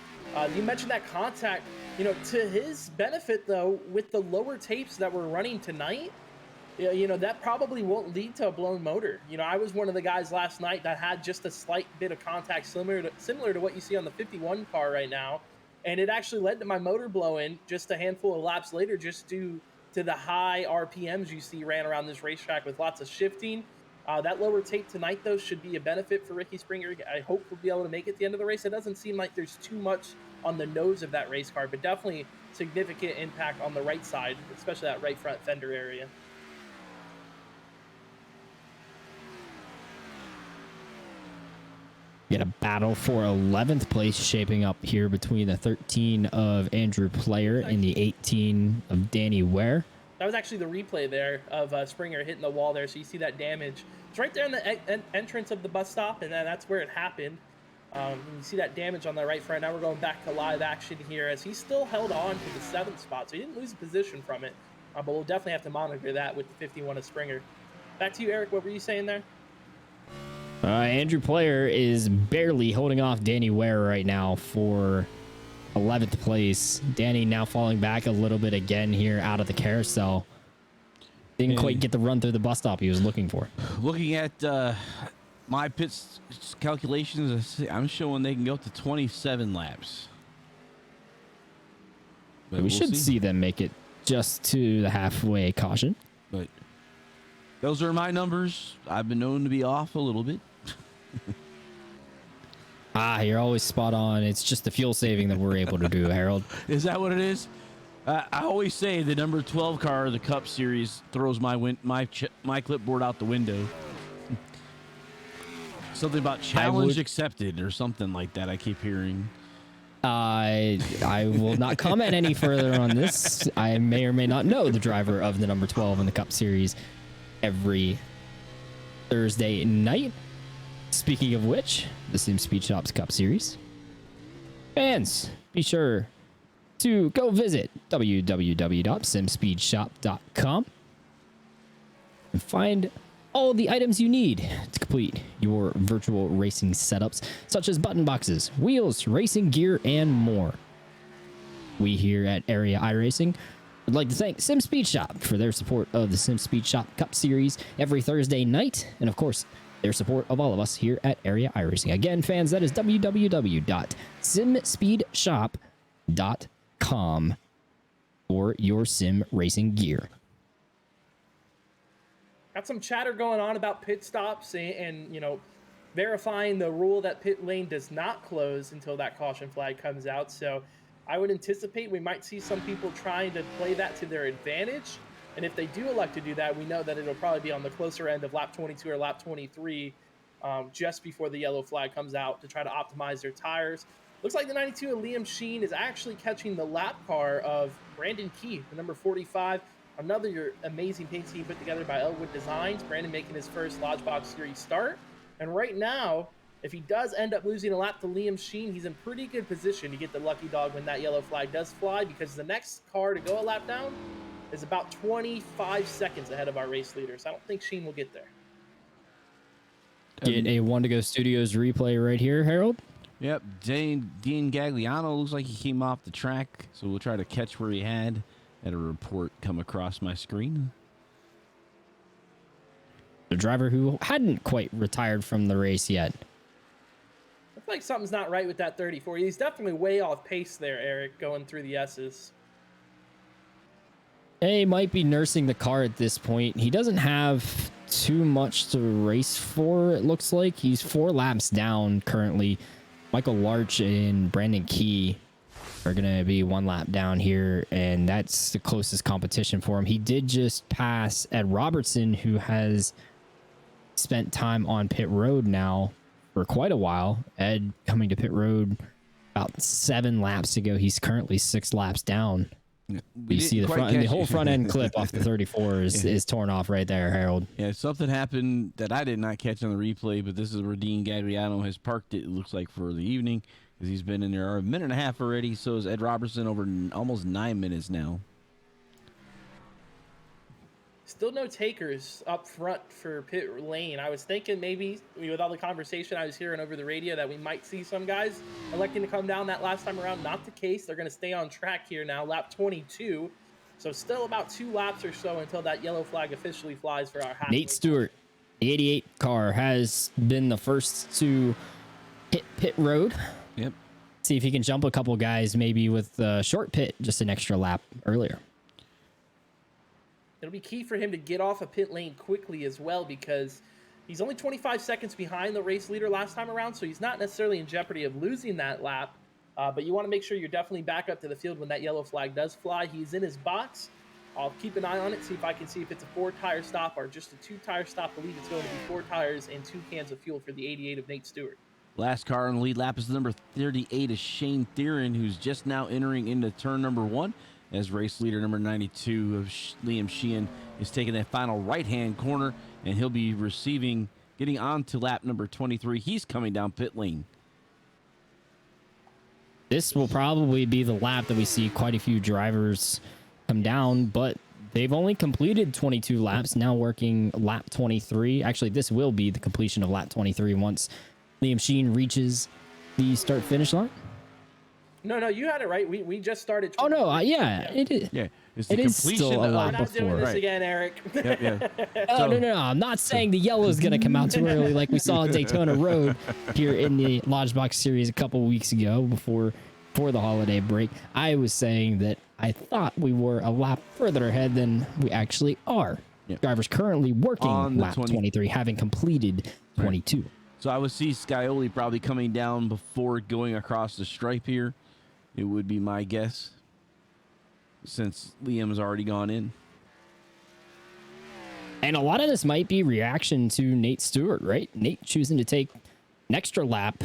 You mentioned that contact. You know, to his benefit, though, with the lower tapes that we're running tonight, you know, that probably won't lead to a blown motor. You know, I was one of the guys last night that had just a slight bit of contact similar to what you see on the 51 car right now. And it actually led to my motor blowing just a handful of laps later, just due to the high RPMs you see ran around this racetrack with lots of shifting. That lower tape tonight, though, should be a benefit for Ricky Springer. I hope we'll be able to make it at the end of the race. It doesn't seem like there's too much on the nose of that race car, but definitely significant impact on the right side, especially that right front fender area. Get a battle for 11th place shaping up here between the 13 of Andrew Player and the 18 of Danny Ware. That was actually the replay there of Springer hitting the wall there, so you see that damage. It's right there in the entrance of the bus stop, and then that's where it happened. You see that damage on the right front. Now we're going back to live action here as he still held on to the 7th spot, so he didn't lose a position from it. But we'll definitely have to monitor that with the 51 of Springer. Back to you, Eric. What were you saying there? Andrew Player is barely holding off Danny Ware right now for 11th place. Danny now falling back a little bit again here out of the carousel. Didn't quite get the run through the bus stop he was looking for. Looking at my pits calculations, I'm showing they can go up to 27 laps. But we should see them make it just to the halfway caution. But those are my numbers. I've been known to be off a little bit. You're always spot on. It's just the fuel saving that we're able to do, Harold. Is that what it is? I always say the number 12 car of the Cup Series throws my clipboard out the window. Something about challenge accepted or something like that I keep hearing. I will not comment any further on this. I may or may not know the driver of the number 12 in the Cup Series every Thursday night. Speaking of which, the Sim Speed Shop's Cup Series. Fans, be sure to go visit www.simspeedshop.com and find all the items you need to complete your virtual racing setups, such as button boxes, wheels, racing gear, and more. We here at Area iRacing would like to thank Sim Speed Shop for their support of the Sim Speed Shop Cup Series every Thursday night, and of course, their support of all of us here at Area iRacing. Again, fans, that is www.simspeedshop.com for your sim racing gear. Got some chatter going on about pit stops and verifying the rule that pit lane does not close until that caution flag comes out. So I would anticipate we might see some people trying to play that to their advantage. And if they do elect to do that, we know that it'll probably be on the closer end of lap 22 or lap 23, just before the yellow flag comes out to try to optimize their tires. Looks like the 92 of Liam Sheen is actually catching the lap car of Brandon Key, the number 45. Another amazing paint scheme put together by Elwood Designs. Brandon making his first Lodgebox Series start. And right now, if he does end up losing a lap to Liam Sheen, he's in pretty good position to get the lucky dog when that yellow flag does fly, because the next car to go a lap down is about 25 seconds ahead of our race leader. So I don't think Sheen will get there. Get a One to Go Studios replay right here, Harold. Yep, Dean Gagliano looks like he came off the track, so we'll try to catch where he had. Had a report come across my screen. The driver who hadn't quite retired from the race yet. I feel like something's not right with that 34. He's definitely way off pace there, Eric, going through the S's. He might be nursing the car at this point. He doesn't have too much to race for, it looks like. He's 4 laps down currently. Michael Larch and Brandon Key are going to be 1 lap down here, and that's the closest competition for him. He did just pass Ed Robertson, who has spent time on pit road now for quite a while. Ed coming to pit road about 7 laps ago. He's currently 6 laps down. You see the whole front end clip off the 34 is torn off right there, Harold. Yeah, something happened that I did not catch on the replay, but this is where Dean Gagliano has parked it looks like for the evening, because he's been in there a minute and a half already. So is Ed Robertson, over almost 9 minutes now. Still no takers up front for pit lane. I was thinking maybe with all the conversation I was hearing over the radio that we might see some guys electing to come down that last time around. Not the case. They're going to stay on track here now, lap 22. So still about 2 laps or so until that yellow flag officially flies for our half. Nate Stewart, the 88 car, has been the first to hit pit road. Yep. See if he can jump a couple guys, maybe with a short pit, just an extra lap earlier. It'll be key for him to get off a pit lane quickly as well, because he's only 25 seconds behind the race leader last time around, so he's not necessarily in jeopardy of losing that lap. But you want to make sure you're definitely back up to the field when that yellow flag does fly. He's in his box. I'll keep an eye on it, see if I can see if it's a 4-tire stop or just a 2-tire stop. I believe it's going to be 4 tires and 2 cans of fuel for the 88 of Nate Stewart. Last car on the lead lap is the number 38 of Shane Theron, who's just now entering into turn number 1. As race leader number 92 of Liam Sheehan is taking that final right-hand corner, and he'll be getting on to lap number 23. He's coming down pit lane. This will probably be the lap that we see quite a few drivers come down, but they've only completed 22 laps, now working lap 23. Actually, this will be the completion of lap 23 once Liam Sheehan reaches the start-finish line. No, you had it right. We just started. Oh no, yeah, it is. Yeah, it's it the is completion still a We're lot not doing before. this again, Eric. Yeah. Oh, no. I'm not saying the yellow is going to come out too early like we saw at Daytona Road here in the Lodgebox Series a couple weeks ago before the holiday break. I was saying that I thought we were a lap further ahead than we actually are. Yep. Drivers currently working On the lap 23, having completed 22. So I would see Scioli probably coming down before going across the stripe here. It would be my guess, since Liam's already gone in. And a lot of this might be reaction to Nate Stewart, right? Nate choosing to take an extra lap,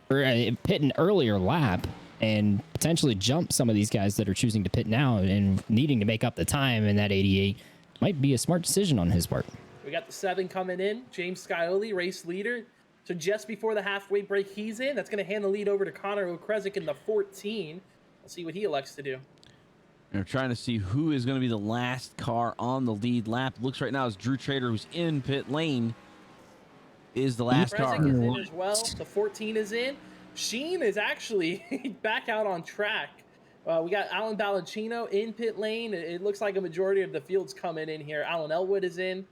or pit an earlier lap, and potentially jump some of these guys that are choosing to pit now and needing to make up the time in that 88 might be a smart decision on his part. We got the 7 coming in. James Scioli, race leader. So just before the halfway break, he's in. That's going to hand the lead over to Connor O'Kresick in the 14. We'll see what he elects to do. They're trying to see who is going to be the last car on the lead lap. Looks right now as Drew Trader, who's in pit lane, is the last car. Kresick is in as well. The 14 is in. Sheen is actually back out on track. We got Alan Valencino in pit lane. It looks like a majority of the field's coming in here. Alan Elwood is in.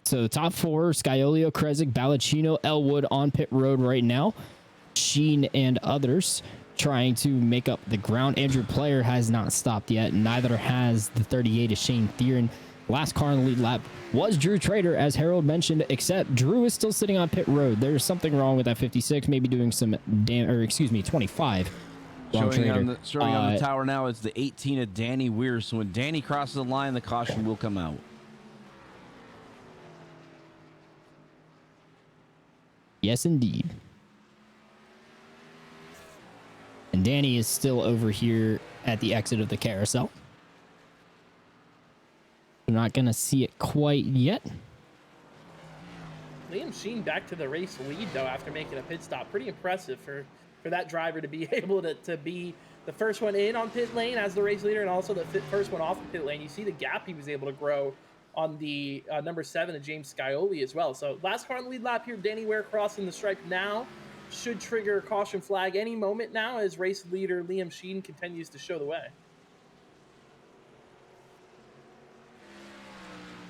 So the top 4, Scioli, O'Kresick, Balancino, Elwood on pit road right now. Sheen and others trying to make up the ground. Andrew Player has not stopped yet. Neither has the 38 of Shane Theron. Last car on the lead lap was Drew Trader, as Harold mentioned, except Drew is still sitting on pit road. There's something wrong with that 56, maybe doing some 25. Showing on the tower now, it's the 18 of Danny Weir. So when Danny crosses the line, the caution will come out. Yes, indeed. And Danny is still over here at the exit of the carousel. We're not going to see it quite yet. Liam Sheen back to the race lead, though, after making a pit stop. Pretty impressive for that driver to be able to be the first one in on pit lane as the race leader, and also the first one off the pit lane. You see the gap he was able to grow on the number 7 of James Scioli as well. So last car on the lead lap here, Danny Ware crossing the stripe now. Should trigger a caution flag any moment now as race leader Liam Sheen continues to show the way.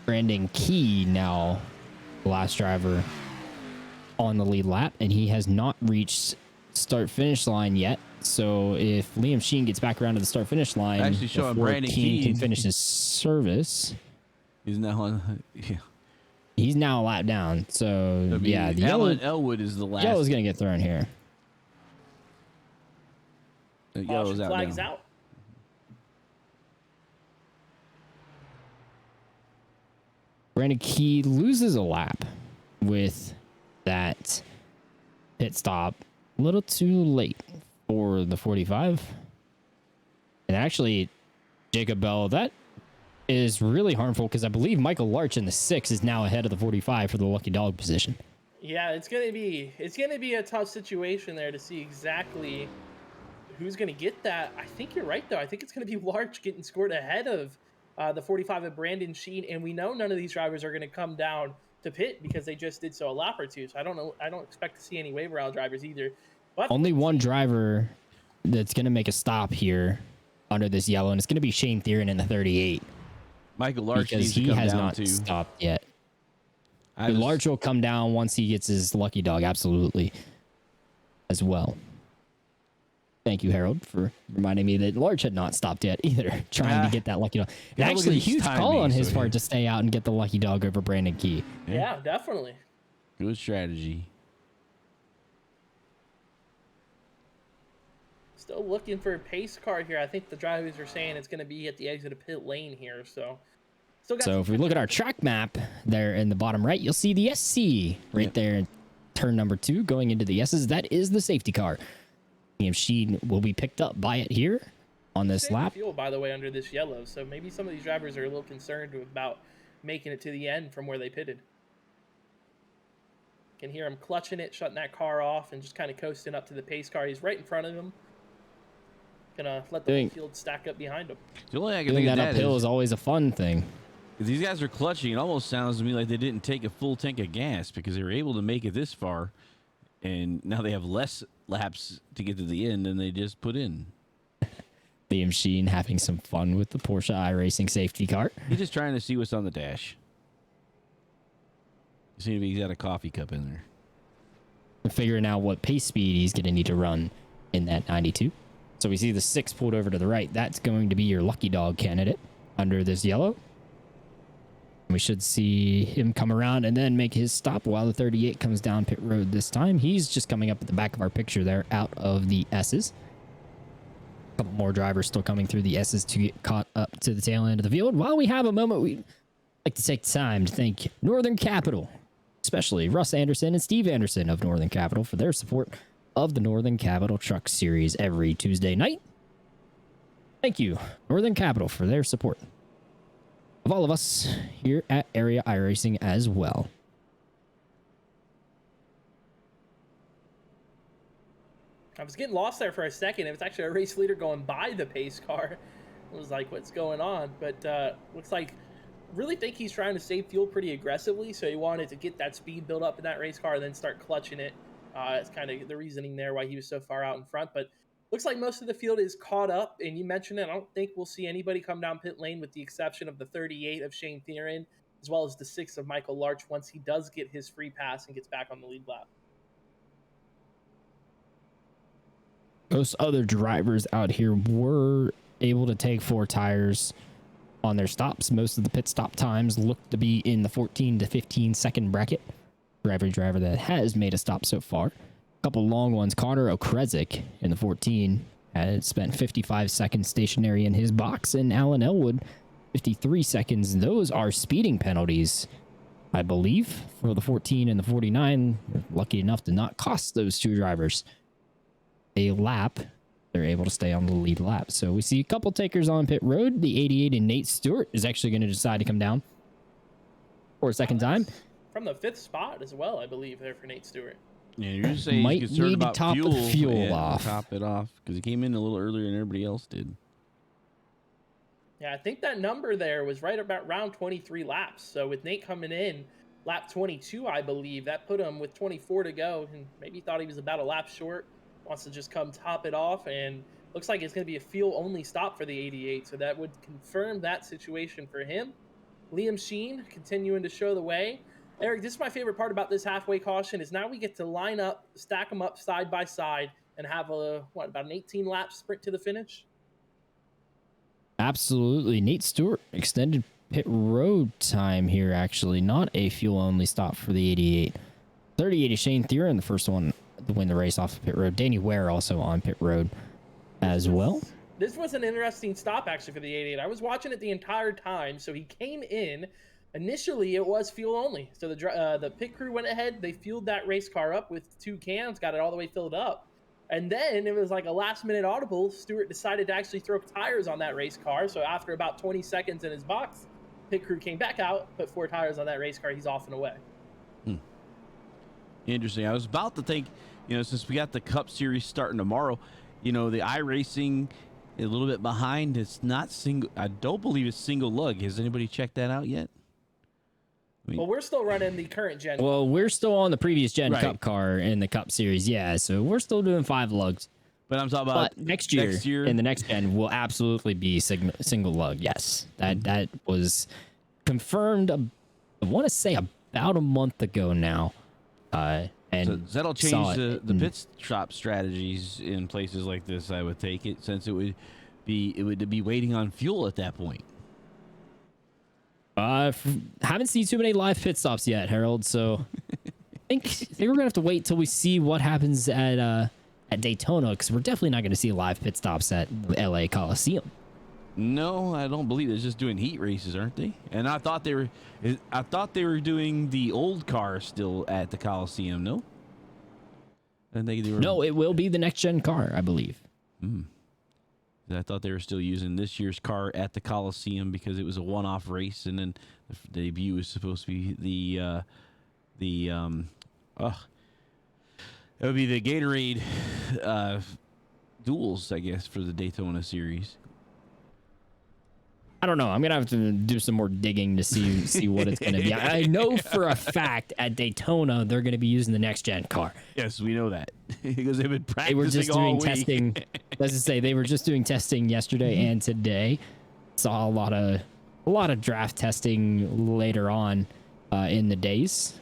Brandon Key now, the last driver on the lead lap, and he has not reached start-finish line yet. So if Liam Sheen gets back around to the start-finish line, actually showing before Brandon Keen Key can finish his service, he's now on. Yeah. he's now a lap down. So yeah, the Alan Elwood is the last. yellow's gonna get thrown here. The yellow's Caution out flags now. out. Brandon Key loses a lap with that pit stop. A little too late for the 45. And actually, Jacob Bell, that is really harmful because I believe Michael Larch in the 6 is now ahead of the 45 for the lucky dog position. Yeah, it's gonna be a tough situation there to see exactly who's gonna get that. I think you're right though. I think it's gonna be Larch getting scored ahead of the 45 of Brandon Sheen, and we know none of these drivers are gonna come down to pit because they just did so a lap or two. So I don't know. I don't expect to see any waiver route drivers either. But Only one driver that's gonna make a stop here under this yellow, and it's gonna be Shane Theron in the 38. Michael Larch Because needs to he come has down not too. stopped yet. Larch will come down once he gets his lucky dog, absolutely, as well. Thank you, Harold, for reminding me that Larch had not stopped yet either, trying to get that lucky dog. And look actually, a at his huge call timing, on his so part yeah. to stay out and get the lucky dog over Brandon Key. yeah, definitely. Good strategy. Still looking for a pace car here. I think the drivers are saying it's going to be at the exit of pit lane here. So, still got So some if we look at our track map there in the bottom right, you'll see the SC right there in turn number 2 going into the S's. That is the safety car. Liam Sheen will be picked up by it here on this saving lap. fuel, by the way, under this yellow. So maybe some of these drivers are a little concerned about making it to the end from where they pitted. Can hear him clutching it, shutting that car off, and just kind of coasting up to the pace car. He's right in front of him. Gonna let the whole field stack up behind him. The only thing I can Doing think of that uphill is always a fun thing. if these guys are clutching, it almost sounds to me like they didn't take a full tank of gas because they were able to make it this far, and now they have less laps to get to the end than they just put in. Liam Sheen having some fun with the Porsche iRacing safety car. He's just trying to see what's on the dash. See if he's got a coffee cup in there. Figuring out what pace speed he's going to need to run in that 92. So we see the 6 pulled over to the right. That's going to be your lucky dog candidate. under this yellow. We should see him come around and then make his stop while the 38 comes down pit road this time. He's just coming up at the back of our picture there out of the S's. A couple more drivers still coming through the S's to get caught up to the tail end of the field. While we have a moment, we'd like to take time to thank Northern Capital, especially Russ Anderson and Steve Anderson of Northern Capital for their support of the Northern Capital Truck Series every Tuesday night. Thank you, Northern Capital, for their support of all of us here at Area iRacing as well. I was getting lost there for a second. It was actually a race leader going by the pace car. It was like, what's going on? But looks like, really think he's trying to save fuel pretty aggressively. So he wanted to get that speed build up in that race car and then start clutching it. It's kind of the reasoning there why he was so far out in front. But looks like most of the field is caught up, and you mentioned it. I don't think we'll see anybody come down pit lane with the exception of the 38 of Shane Theron, as well as the 6 of Michael Larch once he does get his free pass and gets back on the lead lap. Most other drivers out here were able to take 4 tires on their stops. Most of the pit stop times look to be in the 14 to 15 second bracket for every driver that has made a stop so far. Couple long ones. Connor Okrezik in the 14 has spent 55 seconds stationary in his box, and Alan Elwood 53 seconds. Those are speeding penalties, I believe, for the 14 and the 49. They're lucky enough to not cost those 2 drivers a lap. They're able to stay on the lead lap. So we see a couple takers on pit road. The 88 and Nate Stewart is actually going to decide to come down for a second time. From the 5th spot as well, I believe, there for Nate Stewart. Yeah, you're just saying Might he's concerned need to about top the fuel Yeah, off. Top it off because he came in a little earlier than everybody else did. Yeah, I think that number there was right about round 23 laps. So with Nate coming in, lap 22, I believe, that put him with 24 to go, and maybe thought he was about a lap short. Wants to just come top it off, and looks like it's going to be a fuel-only stop for the 88, so that would confirm that situation for him. Liam Sheen continuing to show the way. Eric, this is my favorite part about this halfway caution is now we get to line up, stack them up side by side, and have about an 18-lap sprint to the finish? Absolutely. Nate Stewart extended pit road time here, actually. Not a fuel-only stop for the 88. 38 is Shane Theron, the first one to win the race off of pit road. Danny Ware also on pit road as well. This was an interesting stop, actually, for the 88. I was watching it the entire time, so he came in. Initially, it was fuel only. So the pit crew went ahead. They fueled that race car up with 2 cans, got it all the way filled up. And then it was like a last-minute audible. Stewart decided to actually throw tires on that race car. So after about 20 seconds in his box, pit crew came back out, put 4 tires on that race car. He's off and away. Interesting. I was about to think, since we got the Cup Series starting tomorrow, the iRacing a little bit behind. It's not single. I don't believe it's single lug. Has anybody checked that out yet? Well, we're still running the current gen. Well, we're still on the previous gen Right. Cup car in the Cup Series. Yeah, so we're still doing 5 lugs. But I'm talking about But next year in the next gen will absolutely be single lug. Yes, that was confirmed. I want to say about a month ago now. And so that'll saw change the it pit stop strategies in places like this. I would take it, since it would be waiting on fuel at that point. Haven't seen too many live pit stops yet, Harold. So I think we're gonna have to wait till we see what happens at Daytona, because we're definitely not going to see live pit stops at the LA Coliseum. No, I don't believe it. It's just doing heat races, aren't they? And I thought they were doing the old car still at the Coliseum. No, I think they were. No, it will be the next gen car, I believe. I thought they were still using this year's car at the Coliseum because it was a one-off race, and then the debut was supposed to be it would be the Gatorade duels, I guess, for the Daytona series. I don't know. I'm gonna have to do some more digging to see what it's gonna be. I know for a fact at Daytona they're gonna be using the next gen car. Yes, we know that because they've been practicing. They were just all doing week. testing. Let's just say they were just doing testing yesterday and today. Saw a lot of draft testing later on in the days.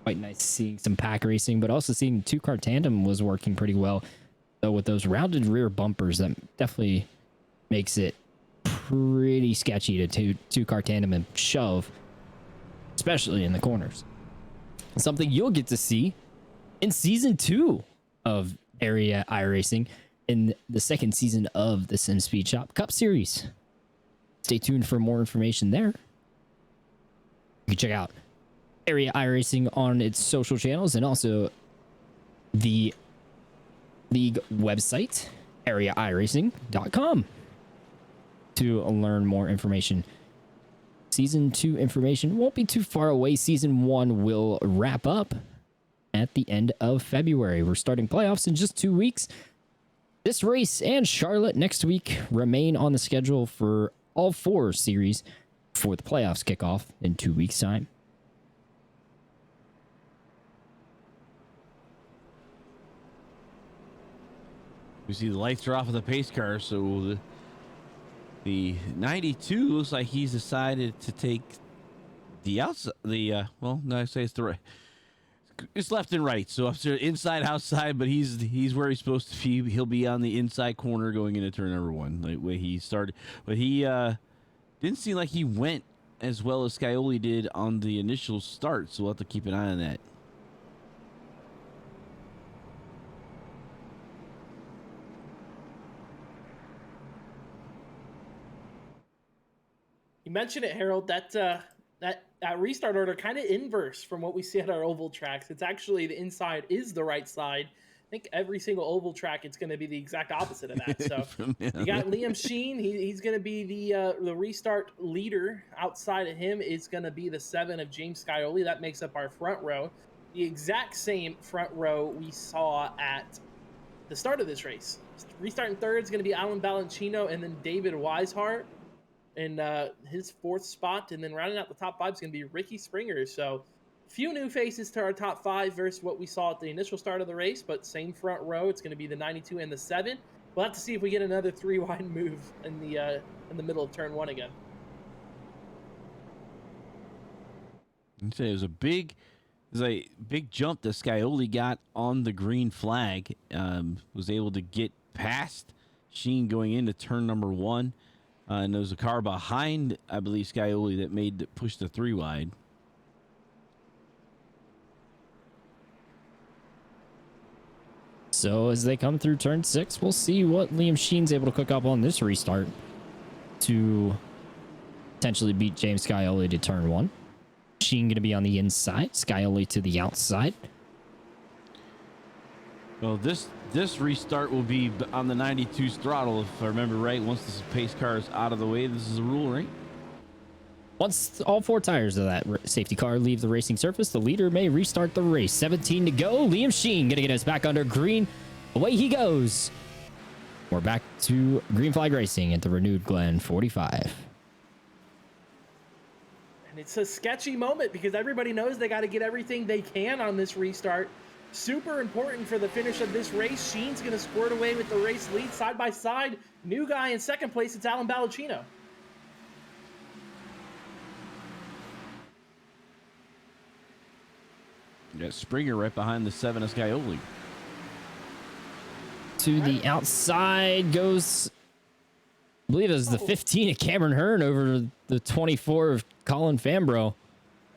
Quite nice seeing some pack racing, but also seeing 2-car tandem was working pretty well. So with those rounded rear bumpers, that definitely makes it pretty sketchy to two-car tandem and shove, especially in the corners. Something you'll get to see in season 2 of Area iRacing in the second season of the Sim Speed Shop Cup Series. Stay tuned for more information there. You can check out Area iRacing on its social channels and also the league website, areiaracing.com, to learn more information. Season 2 information won't be too far away. Season 1 will wrap up at the end of February. We're starting playoffs in just 2 weeks. This race and Charlotte next week remain on the schedule for all 4 series before the playoffs kick off in 2 weeks' time. We see the lights are off of the pace car, so the 92 looks like he's decided to take the outside. Well, no, I say it's the right. It's left and right, so inside, outside, but he's where he's supposed to be. He'll be on the inside corner going into turn number 1, the way he started. But he didn't seem like he went as well as Scioli did on the initial start, so we'll have to keep an eye on that. You mentioned it, Harold. That restart order kind of inverse from what we see at our oval tracks. It's actually the inside is the right side. I think every single oval track, it's going to be the exact opposite of that. So you got Liam Sheen. He's going to be the restart leader. Outside of him is going to be the 7 of James Scioli. That makes up our front row. The exact same front row we saw at the start of this race. Restarting third is going to be Alan Valencino and then David Weishart in his 4th spot, and then rounding out the top 5 is going to be Ricky Springer. So few new faces to our top 5 versus what we saw at the initial start of the race, but same front row. It's going to be the 92 and the 7. We'll have to see if we get another 3-wide move in the middle of turn 1 again. I'd say it was a big jump that Scioli got on the green flag. Was able to get past Sheen going into turn number 1. And there was a car behind, I believe, Scioli that pushed the 3-wide. So as they come through turn 6, we'll see what Liam Sheen's able to cook up on this restart to potentially beat James Scioli to turn 1. Sheen going to be on the inside, Scioli to the outside. Well, this restart will be on the 92's throttle, if I remember right. Once this pace car is out of the way, this is the rule, right? Once all 4 tires of that safety car leave the racing surface, the leader may restart the race. 17 to go. Liam Sheen going to get us back under green. Away he goes. We're back to green flag racing at the renewed Glen 45. And it's a sketchy moment because everybody knows they got to get everything they can on this restart. Super important for the finish of this race. Sheen's going to squirt away with the race lead side by side. New guy in second place, it's Alan Balancino. You got Springer right behind the 7 of Scioli. To the outside goes, I believe it was the 15 of Cameron Hearn over the 24 of Colin Fambro.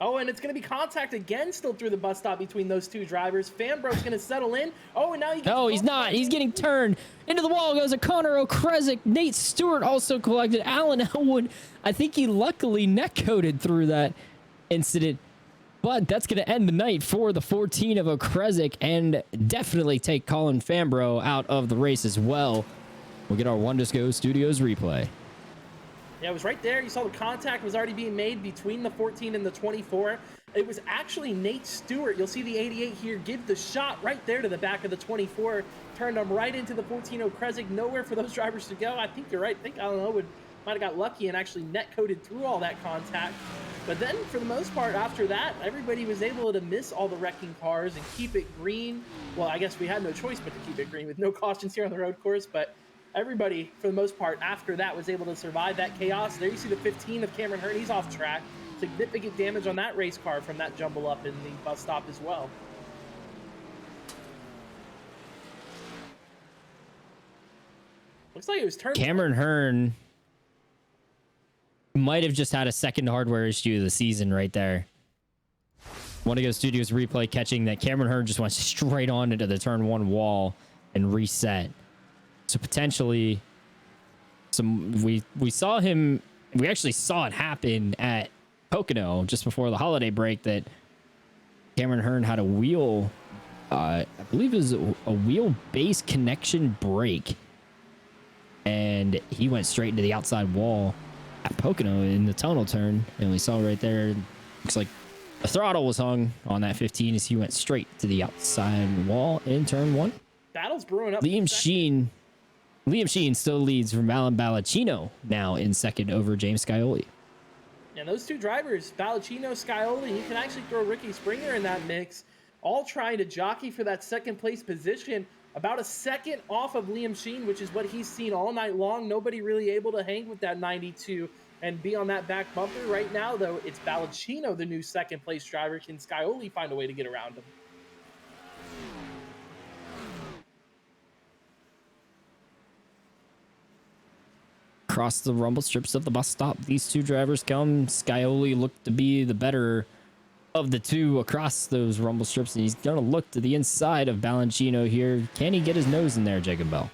Oh, and it's going to be contact again still through the bus stop between those 2 drivers. Fambro's going to settle in. Oh, and now he gets... No, he's not. He's getting turned. Into the wall goes a Connor O'Kresick. Nate Stewart also collected. Alan Elwood, I think he luckily neck-coated through that incident. But that's going to end the night for the 14 of O'Kresick and definitely take Colin Fambro out of the race as well. We'll get our One Disco Studios replay. Yeah, it was right there. You saw the contact was already being made between the 14 and the 24. It was actually Nate Stewart. You'll see the 88 here give the shot right there to the back of the 24. Turned them right into the 14 O'Kresick. Nowhere for those drivers to go. I think you're right. I think Alan Elwood might have got lucky and actually net-coated through all that contact. But then, for the most part, after that, everybody was able to miss all the wrecking cars and keep it green. Well, I guess we had no choice but to keep it green with no cautions here on the road course, but everybody, for the most part, after that was able to survive that chaos. There you see the 15 of Cameron Hearn. He's off track. Significant damage on that race car from that jumble up in the bus stop as well. Looks like it was turned. Cameron Hearn Might have just had a second hardware issue of the season right there. Want to go Studios replay catching that Cameron Hearn just went straight on into the turn 1 wall and reset. So potentially we saw him, we actually saw it happen at Pocono just before the holiday break, that Cameron Hearn had a wheel, I believe it was a wheel base connection break, and he went straight into the outside wall at Pocono in the tunnel turn. And we saw right there, looks like the throttle was hung on that 15 as he went straight to the outside wall in turn 1. Battle's brewing up. Liam Sheen still leads from Alan Balancino now in second over James Scioli. And those two drivers, Valencino, Scioli, you can actually throw Ricky Springer in that mix, all trying to jockey for that second place position, about a second off of Liam Sheen, which is what he's seen all night long. Nobody really able to hang with that 92 and be on that back bumper. Right now, though, it's Valencino, the new second place driver. Can Scioli find a way to get around him? Across the rumble strips of the bus stop, these two drivers come. Scioli looked to be the better of the two across those rumble strips, and he's going to look to the inside of Balancino here. Can he get his nose in there, Jacob Bell?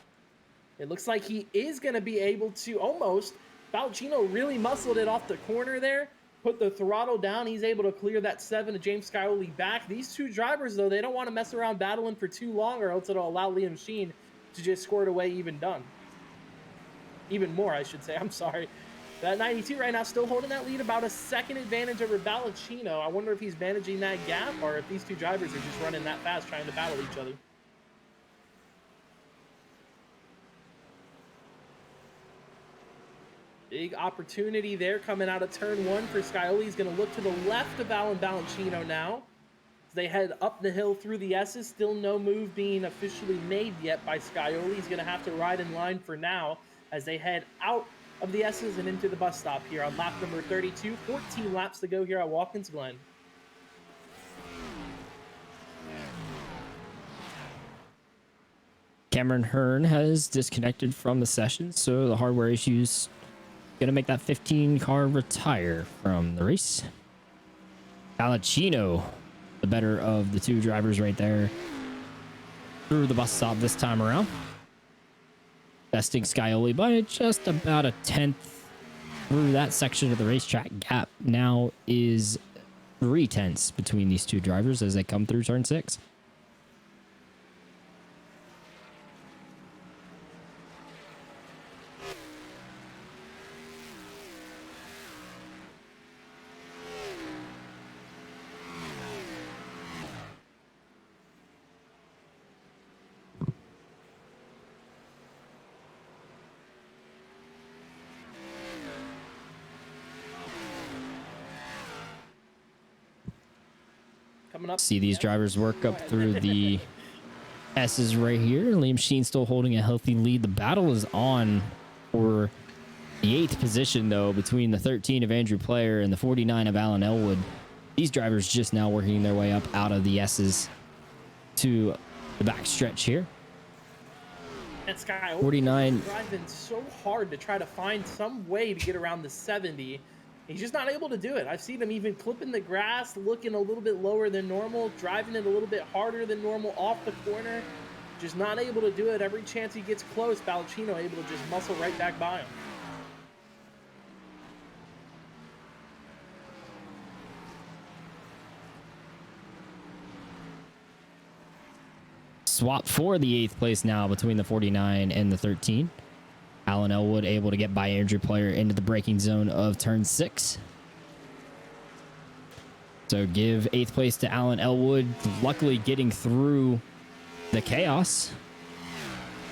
It looks like he is going to be able to almost. Balancino really muscled it off the corner there, put the throttle down. He's able to clear that 7 to James Scioli back. These two drivers, though, they don't want to mess around battling for too long, or else it'll allow Liam Sheen to just score it away even more, I should say. I'm sorry. That 92 right now still holding that lead, about a second advantage over Balancino. I wonder if he's managing that gap, or if these two drivers are just running that fast trying to battle each other. Big opportunity there coming out of turn 1 for Scioli. He's going to look to the left of Alan Balancino now. As they head up the hill through the S's, still no move being officially made yet by Scioli. He's going to have to ride in line for now as they head out of the S's and into the bus stop here on lap number 32. 14 laps to go here at Watkins Glen. Cameron Hearn has disconnected from the session, so the hardware issues going to make that 15 car retire from the race. Balancino, the better of the two drivers right there, through the bus stop this time around. Besting Scioli by just about a 10th through that section of the racetrack. Gap now is 3/10 between these two drivers as they come through turn 6. Coming up. See these drivers work up through the S's right here. Liam Sheen still holding a healthy lead. The battle is on for the 8th position, though, between the 13 of Andrew Player and the 49 of Alan Elwood. These drivers just now working their way up out of the S's to the back stretch here. And Scioli 49. driving so hard to try to find some way to get around the 70. He's just not able to do it. I've seen him even clipping the grass, looking a little bit lower than normal, driving it a little bit harder than normal off the corner. Just not able to do it. Every chance he gets close, Balancino able to just muscle right back by him. Swap for the 8th place now between the 49 and the 13. Alan Elwood able to get by Andrew Player into the braking zone of turn 6. So give 8th place to Alan Elwood, luckily getting through the chaos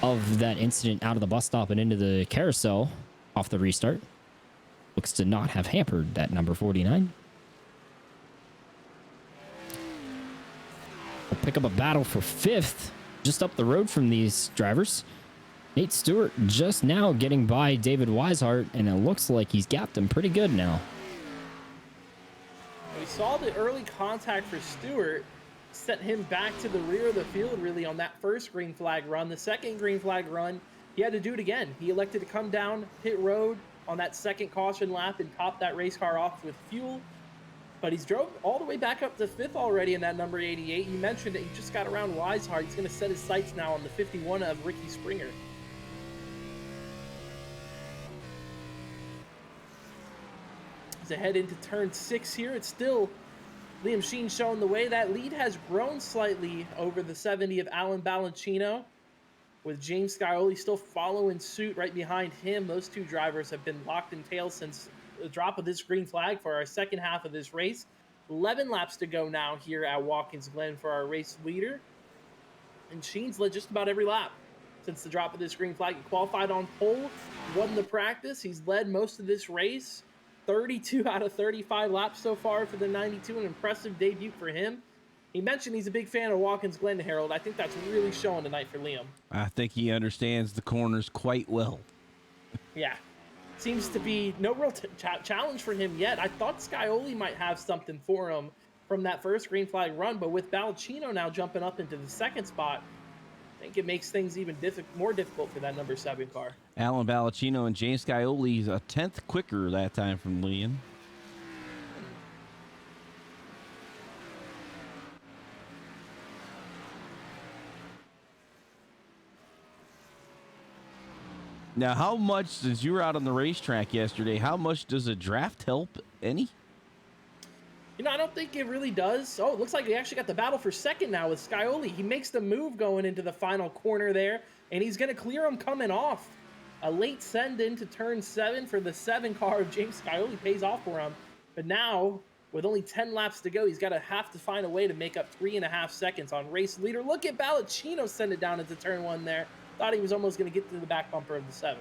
of that incident out of the bus stop and into the carousel off the restart. Looks to not have hampered that number 49. We'll pick up a battle for 5th just up the road from these drivers. Nate Stewart just now getting by David Weishart, and it looks like he's gapped him pretty good now. We saw the early contact for Stewart set him back to the rear of the field really on that first green flag run. The second green flag run, he had to do it again. He elected to come down pit road, on that second caution lap and topped that race car off with fuel. But he's drove all the way back up to 5th already in that number 88. You mentioned it. He just got around Weishart. He's going to set his sights now on the 51 of Ricky Springer. As they head into turn 6 here, it's still Liam Sheen showing the way. That lead has grown slightly over the 70 of Alan Balancino, with James Scioli still following suit right behind him. Those two drivers have been locked in tail since the drop of this green flag for our second half of this race. 11 laps to go now here at Watkins Glen for our race leader. And Sheen's led just about every lap since the drop of this green flag. He qualified on pole, won the practice. He's led most of this race. 32 out of 35 laps so far for the 92, an impressive debut for him. He mentioned he's a big fan of Watkins Glen, Harold. I think that's really showing tonight for Liam. I think he understands the corners quite well. Yeah. Seems to be no real challenge for him yet. I thought Scioli might have something for him from that first green flag run, but with Balancino now jumping up into the second spot, I think it makes things even more difficult for that number 7 car. Alan Balancino and James Scioli a 10th quicker that time from Liam. Now, how much, since you were out on the racetrack yesterday, how much does a draft help? Any? You know, I don't think it really does. Oh, it looks like they actually got the battle for second now with Scioli. He makes the move going into the final corner there, and he's going to clear him coming off. A late send into turn 7 for the 7 car of James Scioli pays off for him. But now, with only 10 laps to go, he's got to have to find a way to make up 3.5 seconds on race leader. Look at Balancino send it down into turn 1 there. Thought he was almost going to get to the back bumper of the 7.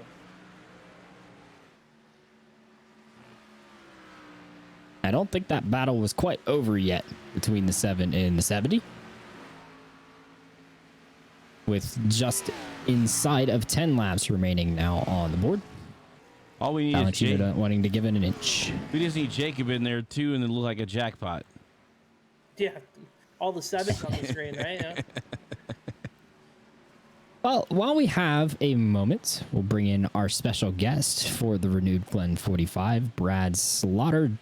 I don't think that battle was quite over yet between the 7 and the 70. With just inside of 10 laps remaining now on the board. All we need is Jake. Wanting to give it an inch. We just need Jacob in there too, and it look like a jackpot. Yeah, all the 7s on the screen, right? Yeah. Well, while we have a moment, we'll bring in our special guest for the renewed Glen 45, Brad Slaughter.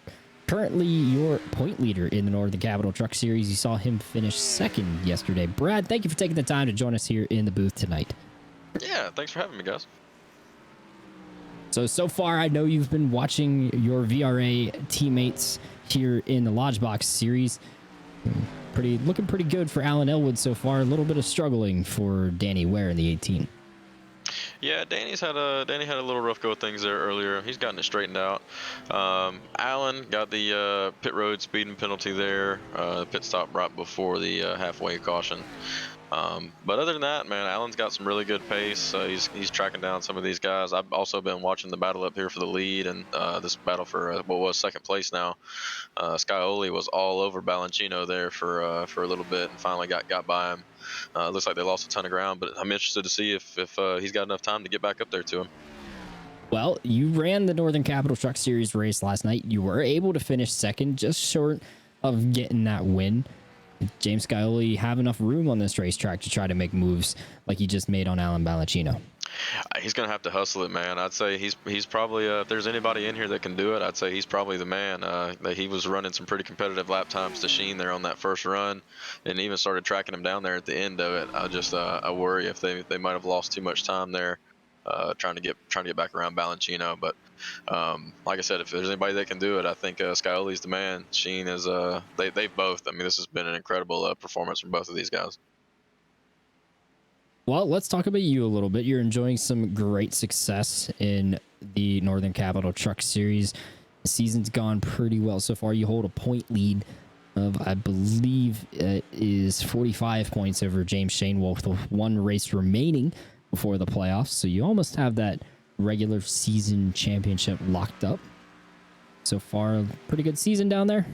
Currently your point leader in the Northern Capital Truck Series. You saw him finish second yesterday. Brad, thank you for taking the time to join us here in the booth tonight. Yeah, thanks for having me, guys. So far, I know you've been watching your VRA teammates here in the Lodgebox series. Looking pretty good for Alan Elwood so far. A little bit of struggling for Danny Ware in the 18. Yeah, Danny had a little rough go of things there earlier. He's gotten it straightened out. Alan got the pit road speeding penalty there. Pit stop right before the halfway caution. But other than that, man, Alan's got some really good pace. He's tracking down some of these guys. I've also been watching the battle up here for the lead and this battle for what was second place now. Scioli was all over Balancino there for a little bit and finally got by him. Looks like they lost a ton of ground, but I'm interested to see if he's got enough time to get back up there to him. Well, you ran the Northern Capital Truck Series race last night. You were able to finish second, just short of getting that win. James Scioli have enough room on this racetrack to try to make moves like he just made on Alan Balancino? He's going to have to hustle it, man. I'd say he's probably, if there's anybody in here that can do it, I'd say he's probably the man. He was running some pretty competitive lap times to Sheen there on that first run and even started tracking him down there at the end of it. I worry if they might have lost too much time there trying to get back around Balancino. But like I said, if there's anybody that can do it, I think Scioli's the man. Sheen is, they both, I mean, this has been an incredible performance from both of these guys. Well, let's talk about you a little bit. You're enjoying some great success in the Northern Capital Truck Series. The season's gone pretty well so far. You hold a point lead of, I believe, it is 45 points over James Shanewell with one race remaining before the playoffs. So you almost have that regular season championship locked up. So far, a pretty good season down there.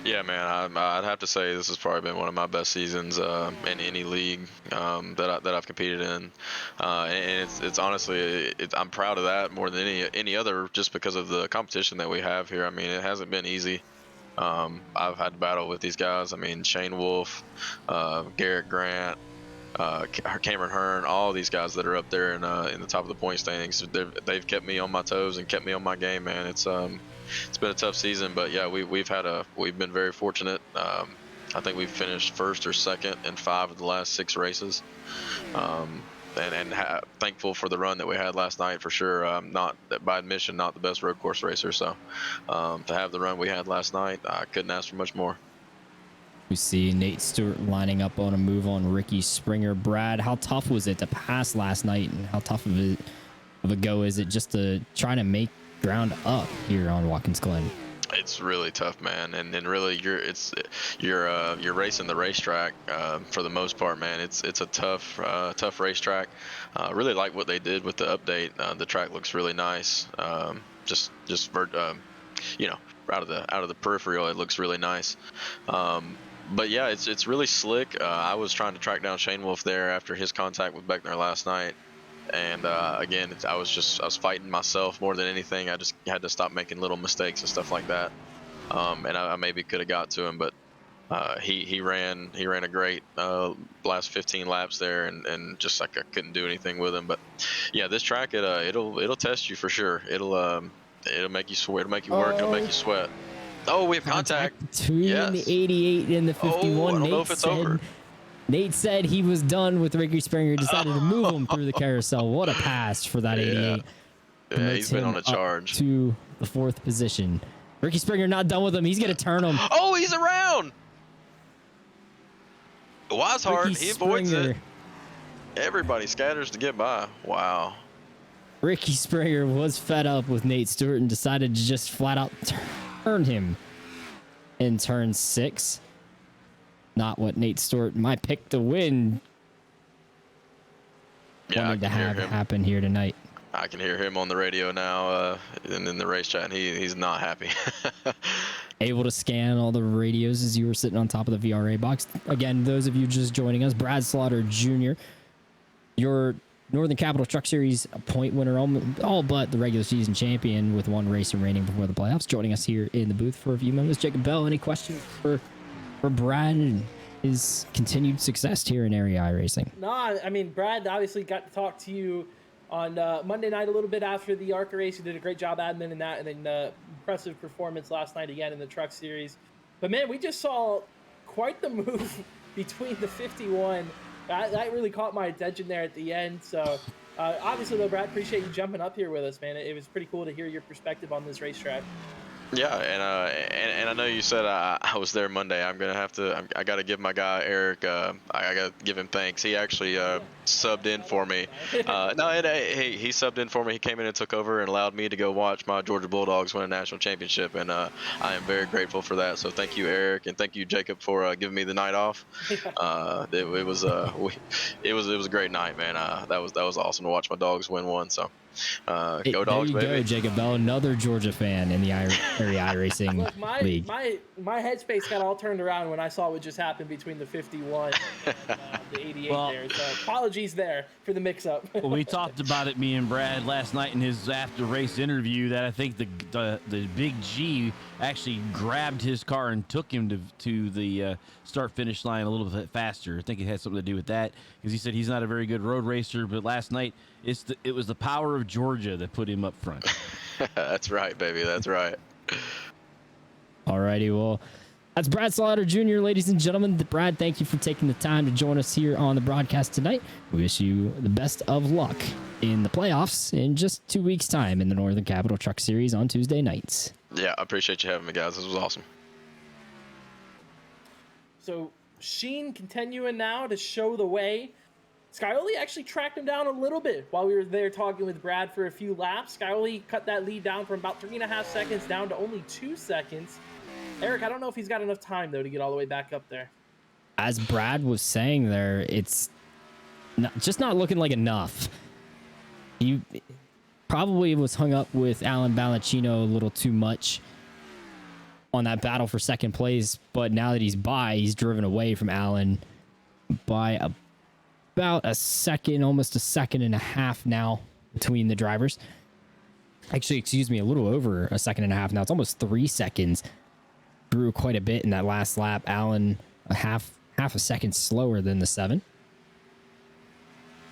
Yeah, man, I'd have to say this has probably been one of my best seasons in any league that I've competed in, and it's honestly, I'm proud of that more than any other, just because of the competition that we have here. I mean, it hasn't been easy. I've had to battle with these guys. I mean, Shane Wolf, Garrett Grant, Cameron Hearn, all these guys that are up there in the top of the point standings. They've kept me on my toes and kept me on my game, man. It's been a tough season, but yeah, we've been very fortunate. I think we've finished first or second in 5 of the last 6 races. Thankful for the run that we had last night for sure. Not by admission, not the best road course racer. So to have the run we had last night, I couldn't ask for much more. We see Nate Stewart lining up on a move on Ricky Springer. Brad, how tough was it to pass last night, and how tough of a go is it just to try to make ground up here on Watkins Glen? It's really tough, man, and really you're racing the racetrack for the most part, man. It's a tough racetrack. Really like what they did with the update. The track looks really nice. Out of the peripheral, it looks really nice. But yeah, it's really slick. I was trying to track down Shane Wolf there after his contact with Beckner last night. And again, I was fighting myself more than anything. I just had to stop making little mistakes and stuff like that. And I maybe could have got to him, but he ran a great last 15 laps there, and just like I couldn't do anything with him. But yeah, this track it'll test you for sure. It'll make you sweat. It'll make you work. It'll make you sweat. Oh, we have contact between the 88 and the 51. I don't know if it's over. Nate said he was done with Ricky Springer, decided to move him through the carousel. What a pass for that 88. Yeah, he's been on a charge. To the 4th position. Ricky Springer not done with him. He's going to turn him. Oh, he's around. Weishart, he avoids it. Everybody scatters to get by. Wow. Ricky Springer was fed up with Nate Stewart and decided to just flat out turn him in turn 6. Not what Nate Stewart, my pick to win, wanted to have happen here tonight. I can hear him on the radio now and in the race chat, and he's not happy. Able to scan all the radios as you were sitting on top of the VRA box. Again, those of you just joining us, Brad Slaughter Jr., your Northern Capital Truck Series point winner, all but the regular season champion with 1 race remaining before the playoffs, joining us here in the booth for a few moments. Jacob Bell, any questions for Brad and his continued success here in area iRacing? No, I mean, Brad obviously got to talk to you on Monday night a little bit after the ARCA race. You did a great job admin in that, and then impressive performance last night again in the Truck Series. But man, we just saw quite the move between the 51. That really caught my attention there at the end. So obviously, though, Brad, appreciate you jumping up here with us, man. It was pretty cool to hear your perspective on this racetrack. Yeah, and I know you said I was there Monday. I got to give my guy Eric. I got to give him thanks. He actually subbed in for me. He subbed in for me. He came in and took over and allowed me to go watch my Georgia Bulldogs win a national championship, and I am very grateful for that. So thank you, Eric, and thank you, Jacob, for giving me the night off. It was a great night, man. That was awesome to watch my dogs win one. So. Go Dogs, baby. Go, Jacob Bell, another Georgia fan in the area iRacing league. My headspace got all turned around when I saw what just happened between the 51 and the 88 there. So apologies there for the mix-up. Well, we talked about it, me and Brad, last night in his after-race interview, that I think the Big G actually grabbed his car and took him to the start-finish line a little bit faster. I think it had something to do with that, because he said he's not a very good road racer, but last night it was the power of Georgia that put him up front. That's right, baby. That's right. Alrighty, well, that's Brad Slaughter Jr., ladies and gentlemen. Brad, thank you for taking the time to join us here on the broadcast tonight. We wish you the best of luck in the playoffs in just 2 weeks' time in the Northern Capital Truck Series on Tuesday nights. Yeah, I appreciate you having me, guys. This was awesome. So Sheen continuing now to show the way. Scioli actually tracked him down a little bit while we were there talking with Brad for a few laps. Scioli cut that lead down from about 3.5 seconds down to only 2 seconds. Eric, I don't know if he's got enough time, though, to get all the way back up there. As Brad was saying there, it's just not looking like enough. He probably was hung up with Alan Valencino a little too much on that battle for second place, but now that he's driven away from Alan by about a second, almost a second and a half now between the drivers. Actually, excuse me, a little over a second and a half now. It's almost 3 seconds. Grew quite a bit in that last lap. Alan, half a second slower than the 7.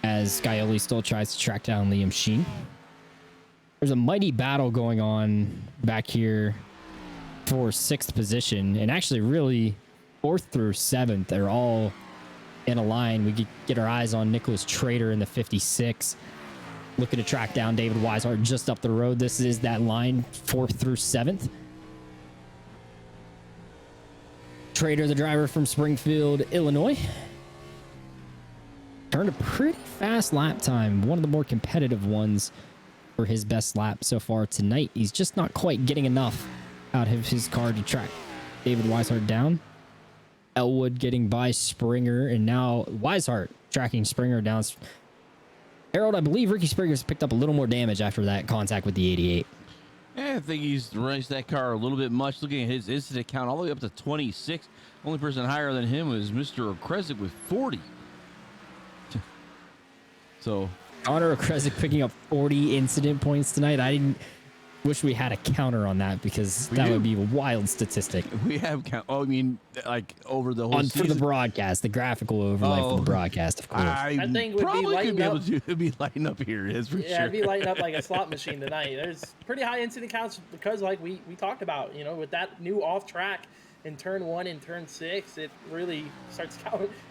as Scioli still tries to track down Liam Sheen. There's a mighty battle going on back here for 6th position, and actually really 4th through 7th are all in a line. We could get our eyes on Nicholas Trader in the 56, looking to track down David Weishart just up the road. This is that line, 4th through 7th. Trader, the driver from Springfield, Illinois, turned a pretty fast lap time, one of the more competitive ones for his best lap so far tonight. He's just not quite getting enough out of his car to track David Weishart down. Elwood getting by Springer, and now Weishart tracking Springer down. Harold, I believe Ricky Springer's picked up a little more damage after that contact with the 88. Yeah, I think he's raced that car a little bit much. Looking at his incident count all the way up to 26. Only person higher than him was Mr. Okresic with 40. So Connor Okresic picking up 40 incident points tonight. I didn't wish we had a counter on that, because that would be a wild statistic. We have count. Oh, I mean, like over the whole season. For the broadcast, the graphical overlay for the broadcast, of course. I think we'd probably be lighting could be up. able to it'd be lighting up here. Is for Yeah, sure. it'd be lighting up like a slot machine tonight. There's pretty high incident counts because, like we talked about, with that new off track in turn 1 and turn 6, it really starts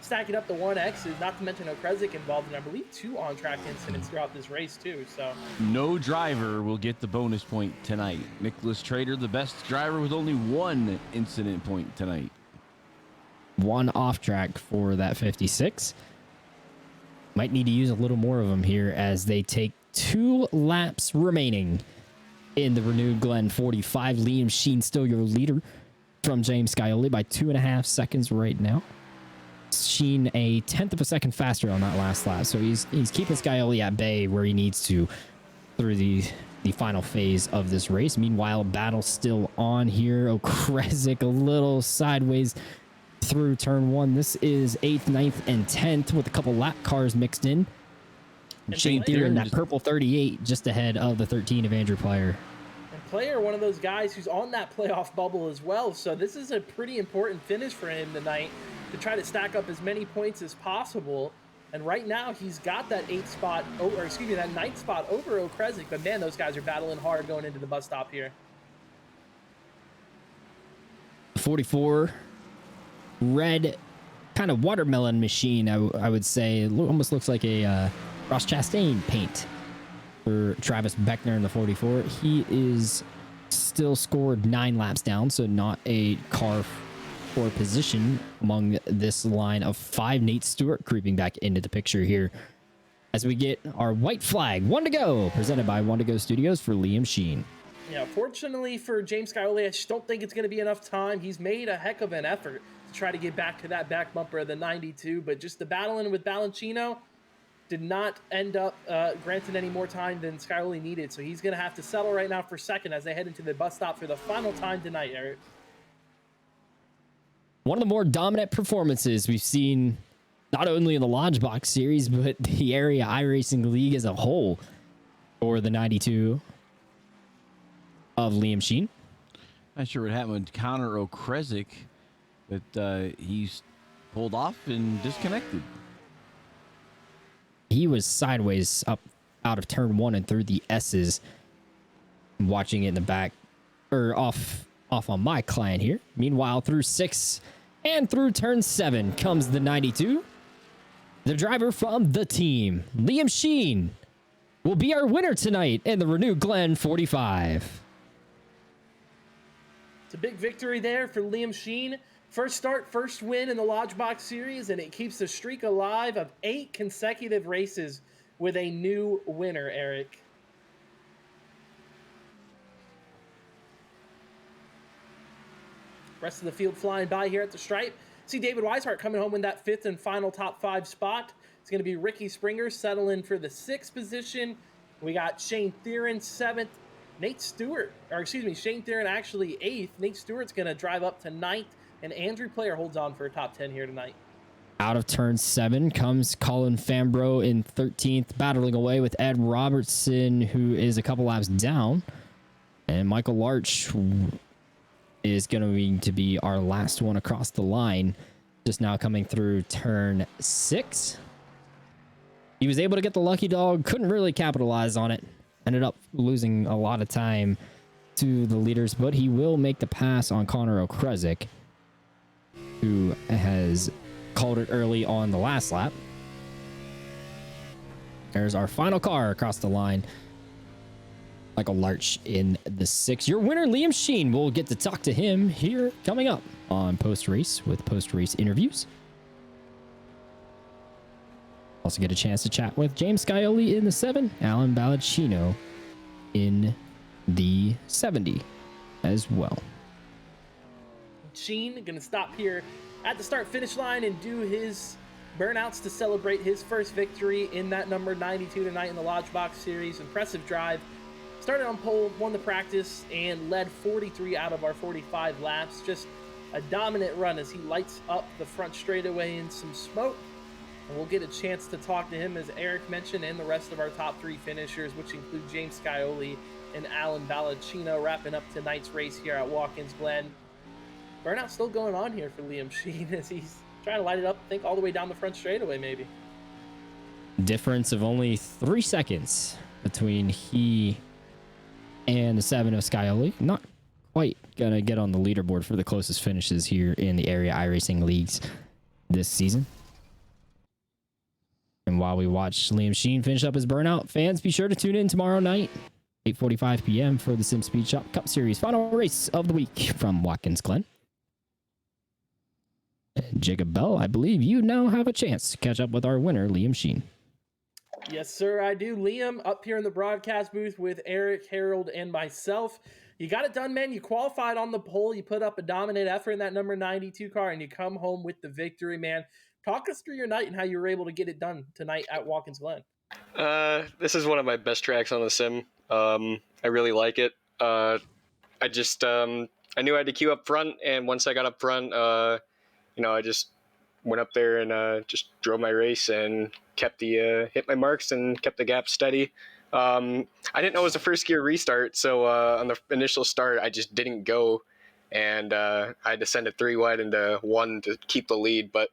stacking up the 1X's, not to mention Okresic involved in, I believe, 2 on-track incidents throughout this race, too. So No driver will get the bonus point tonight. Nicholas Trader, the best driver with only 1 incident point tonight. 1 off track for that 56. Might need to use a little more of them here as they take 2 laps remaining in the renewed Glen 45. Liam Sheen still your leader from James Scioli by 2.5 seconds right now. Sheen a 1/10 of a second faster on that last lap, so he's keeping Scioli at bay where he needs to through the final phase of this race. Meanwhile, battle still on here. Okresic a little sideways through turn 1. This is 8th, 9th, and 10th with a couple lap cars mixed in. Shane Thier in that purple 38 just ahead of the 13 of Andrew Plyer. Player, one of those guys who's on that playoff bubble as well. So this is a pretty important finish for him tonight to try to stack up as many points as possible. And right now he's got that 9th spot over Okresic. But man, those guys are battling hard going into the bus stop here. 44 red kind of watermelon machine, I would say. It almost looks like a Ross Chastain paint for Travis Beckner in the 44. He is still scored 9 laps down, so not a car for position among this line of 5. Nate Stewart creeping back into the picture here as we get our white flag. 1 to go, presented by 1 to Go Studios for Liam Sheen. Yeah, fortunately for James Scioli, I just don't think it's going to be enough time. He's made a heck of an effort to try to get back to that back bumper of the 92, but just the battling with Valencino did not end up granted any more time than Scioli needed. So he's going to have to settle right now for second as they head into the bus stop for the final time tonight, Eric. One of the more dominant performances we've seen, not only in the Lodgebox series, but the area iRacing League as a whole for the 92 of Liam Sheen. Not sure what happened with Connor Okresic, but he's pulled off and disconnected. He was sideways up out of turn 1 and through the S's. Watching it in the back, or off on my client here. Meanwhile, through 6 and through turn 7 comes the 92. The driver from the team, Liam Sheen, will be our winner tonight in the renewed Glen 45. It's a big victory there for Liam Sheen. First start, first win in the Lodgebox series, and it keeps the streak alive of 8 consecutive races with a new winner, Eric. Rest of the field flying by here at the stripe. See David Weishart coming home in that 5th and final top 5 spot. It's going to be Ricky Springer settling for the 6th position. We got Shane Thieren 7th. Shane Thieren actually 8th. Nate Stewart's going to drive up to 9th. And Andrew Player holds on for a top 10 here tonight. Out of turn 7 comes Colin Fambro in 13th, battling away with Ed Robertson, who is a couple laps down. And Michael Larch is going to be our last one across the line, just now coming through turn 6. He was able to get the lucky dog, couldn't really capitalize on it. Ended up losing a lot of time to the leaders, but he will make the pass on Connor O'Kresick, who has called it early on the last lap. There's our final car across the line. Michael Larch in the 6. Your winner, Liam Sheen. We'll get to talk to him here coming up on post-race with post-race interviews. Also get a chance to chat with James Scioli in the 7, Alan Balancino in the 70 as well. Sheen going to stop here at the start-finish line and do his burnouts to celebrate his first victory in that number 92 tonight in the Lodgebox Series. Impressive drive. Started on pole, won the practice, and led 43 out of our 45 laps. Just a dominant run as he lights up the front straightaway in some smoke. And we'll get a chance to talk to him, as Eric mentioned, and the rest of our top 3 finishers, which include James Scioli and Alan Balancino, wrapping up tonight's race here at Watkins Glen. Burnout still going on here for Liam Sheen as he's trying to light it up, I think all the way down the front straightaway maybe. Difference of only 3 seconds between he and the 7 of Scioli. Not quite going to get on the leaderboard for the closest finishes here in the area iRacing leagues this season. And while we watch Liam Sheen finish up his burnout, fans, be sure to tune in tomorrow night, 8:45 p.m. for the Sim Speed Shop Cup Series final race of the week from Watkins Glen. And Jacob Bell, I believe you now have a chance to catch up with our winner, Liam Sheen. Yes, sir, I do. Liam, up here in the broadcast booth with Eric, Harold, and myself. You got it done, man. You qualified on the pole. You put up a dominant effort in that number 92 car, and you come home with the victory, man. Talk us through your night and how you were able to get it done tonight at Watkins Glen. This is one of my best tracks on the sim. I really like it. I knew I had to queue up front, and once I got up front, I just went up there and just drove my race and kept the hit my marks and kept the gap steady. I didn't know it was a first gear restart, so on the initial start, I just didn't go, and I had to send it 3 wide into 1 to keep the lead. But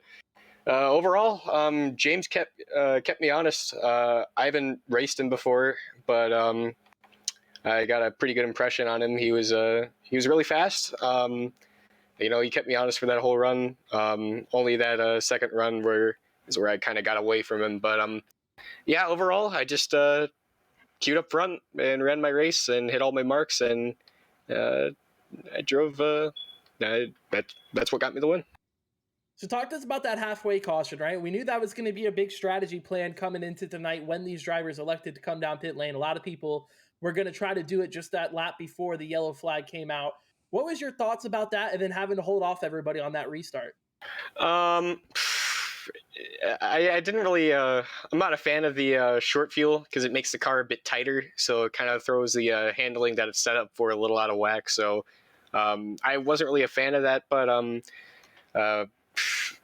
overall, James kept me honest. I haven't raced him before, but I got a pretty good impression on him. He was really fast. He kept me honest for that whole run. Only that second run where I kind of got away from him. But overall, I just queued up front and ran my race and hit all my marks, and I drove. That's what got me the win. So talk to us about that halfway caution, right? We knew that was going to be a big strategy plan coming into tonight when these drivers elected to come down pit lane. A lot of people were going to try to do it just that lap before the yellow flag came out. What was your thoughts about that, and then having to hold off everybody on that restart? I didn't really. I'm not a fan of the short fuel because it makes the car a bit tighter, so it kind of throws the handling that it's set up for a little out of whack. So I wasn't really a fan of that, but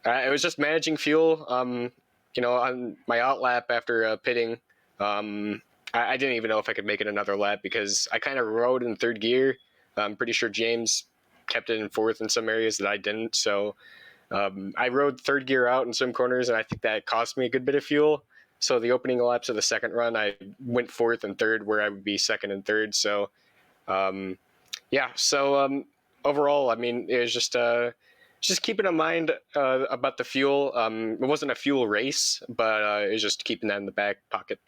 I was just managing fuel. On my out lap after pitting, I didn't even know if I could make it another lap because I kind of rode in third gear. I'm pretty sure James kept it in fourth in some areas that I didn't. So I rode third gear out in some corners, and I think that cost me a good bit of fuel. So the opening laps of the second run, I went fourth and third where I would be second and third. So, overall, I mean, it was just keeping in mind about the fuel. It wasn't a fuel race, but it was just keeping that in the back pocket.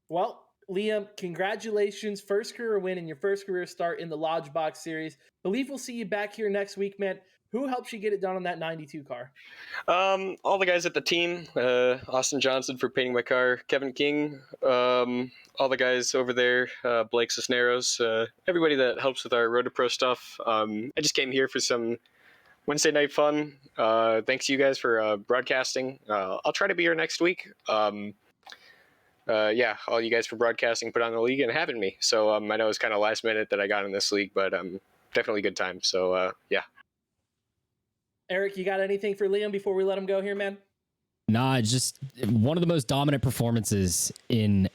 Well, Liam, congratulations. First career win and your first career start in the Lodgebox Series. Believe we'll see you back here next week, man. Who helps you get it done on that 92 car? All the guys at the team, Austin Johnson for painting my car, Kevin King, all the guys over there, Blake Cisneros, everybody that helps with our Road to Pro stuff. I just came here for some Wednesday night fun. Thanks to you guys for broadcasting. I'll try to be here next week. All you guys for broadcasting, put on the league, and having me. So I know it's kind of last minute that I got in this league, but definitely a good time. So, yeah. Eric, you got anything for Liam before we let him go here, man? Nah, just one of the most dominant performances in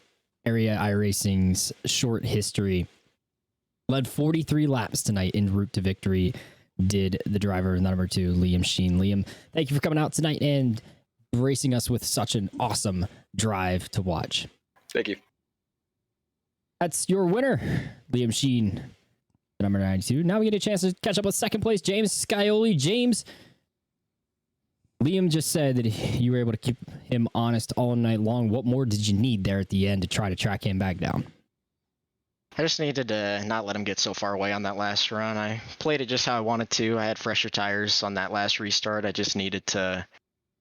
area iRacing's short history. Led 43 laps tonight en route to victory, did the driver number 2, Liam Sheen. Liam, thank you for coming out tonight and gracing us with such an awesome drive to watch. Thank you. That's your winner, Liam Sheen, number 92. Now we get a chance to catch up with second place, James Scioli. James, Liam just said that you were able to keep him honest all night long. What more did you need there at the end to try to track him back down? I just needed to not let him get so far away on that last run. I played it just how I wanted to. I had fresher tires on that last restart. I just needed to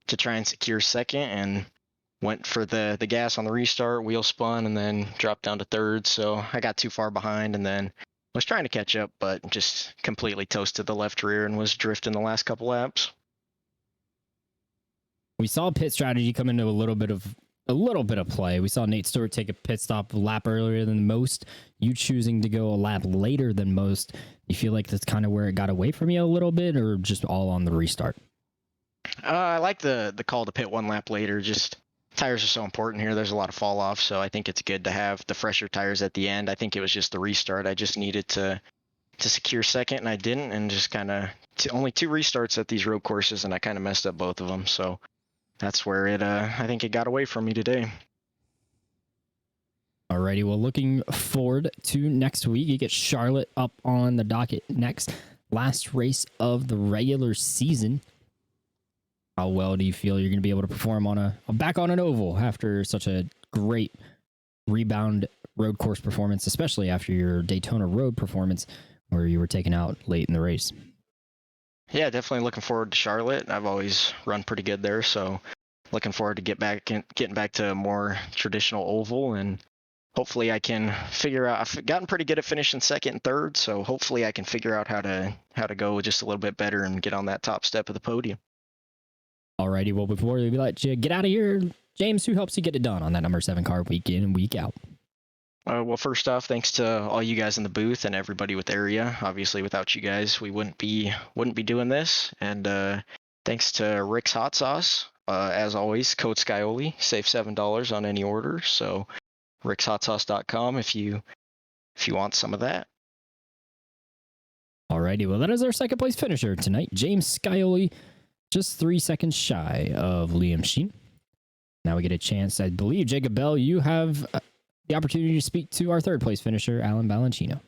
try and secure second, and went for the gas on the restart, wheel spun, and then dropped down to third. So I got too far behind, and then was trying to catch up, but just completely toasted the left rear and was drifting the last couple laps. We saw pit strategy come into a little bit of play. We saw Nate Stewart take a pit stop a lap earlier than most. You choosing to go a lap later than most. You feel like that's kind of where it got away from you a little bit, or just all on the restart? I like the call to pit one lap later. Just tires are so important here. There's a lot of fall off, so I think it's good to have the fresher tires at the end. I think it was just the restart. I just needed to secure second, and I didn't, and just kind of only 2 restarts at these road courses, and I kind of messed up both of them. So that's where I think it got away from me today. Alrighty, well, looking forward to next week. You get Charlotte up on the docket next. Last race of the regular season. How well do you feel you're going to be able to perform on back on an oval after such a great rebound road course performance, especially after your Daytona road performance where you were taken out late in the race? Yeah, definitely looking forward to Charlotte. I've always run pretty good there, so looking forward to getting back to a more traditional oval, and hopefully I can figure out. I've gotten pretty good at finishing second and third, so hopefully I can figure out how to go just a little bit better and get on that top step of the podium. Alrighty, well, before we let you get out of here, James, who helps you get it done on that number 7 car week in and week out? Well, first off, thanks to all you guys in the booth and everybody with the area. Obviously, without you guys, we wouldn't be doing this. And thanks to Rick's Hot Sauce. As always, code Scioli, save $7 on any order. So, rickshotsauce.com if you want some of that. Alrighty, well, that is our second place finisher tonight, James Scioli, just 3 seconds shy of Liam Sheen. Now we get a chance, I believe, Jacob Bell, you have the opportunity to speak to our third place finisher, Alan Valencino.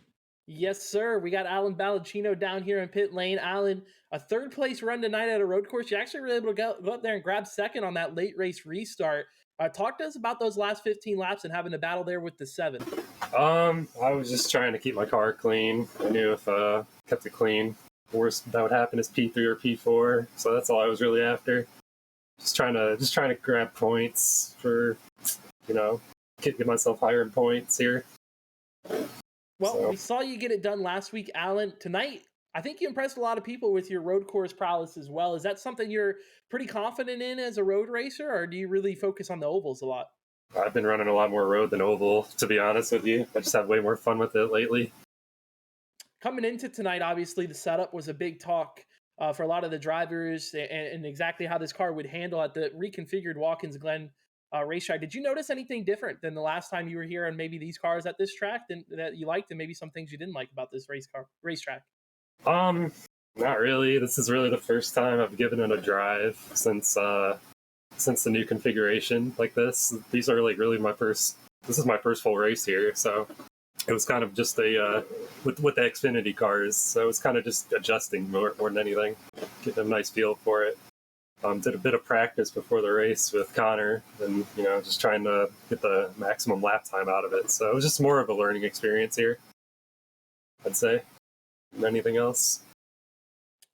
Yes, sir. We got Alan Valencino down here in pit lane. Alan, a third place run tonight at a road course. You actually were able to go up there and grab second on that late race restart. Talk to us about those last 15 laps and having to battle there with the 7. I was just trying to keep my car clean. I knew if kept it clean, worst that would happen is P3 or P4. So that's all I was really after. Just trying to grab points for, get myself higher in points here. Well, we saw you get it done last week, Alan. Tonight, I think you impressed a lot of people with your road course prowess as well. Is that something you're pretty confident in as a road racer, or do you really focus on the ovals a lot? I've been running a lot more road than oval, to be honest with you. I just have way more fun with it lately. Coming into tonight, obviously, the setup was a big talk for a lot of the drivers and exactly how this car would handle at the reconfigured Watkins Glen racetrack. Did you notice anything different than the last time you were here on maybe these cars at this track that you liked, and maybe some things you didn't like about this racetrack? Not really. This is really the first time I've given it a drive since the new configuration like this. These are like really this is my first full race here, so it was kind of just with the Xfinity cars, so it was kind of just adjusting more than anything, getting a nice feel for it. Did a bit of practice before the race with Connor, and just trying to get the maximum lap time out of it. So it was just more of a learning experience here, I'd say, than anything else.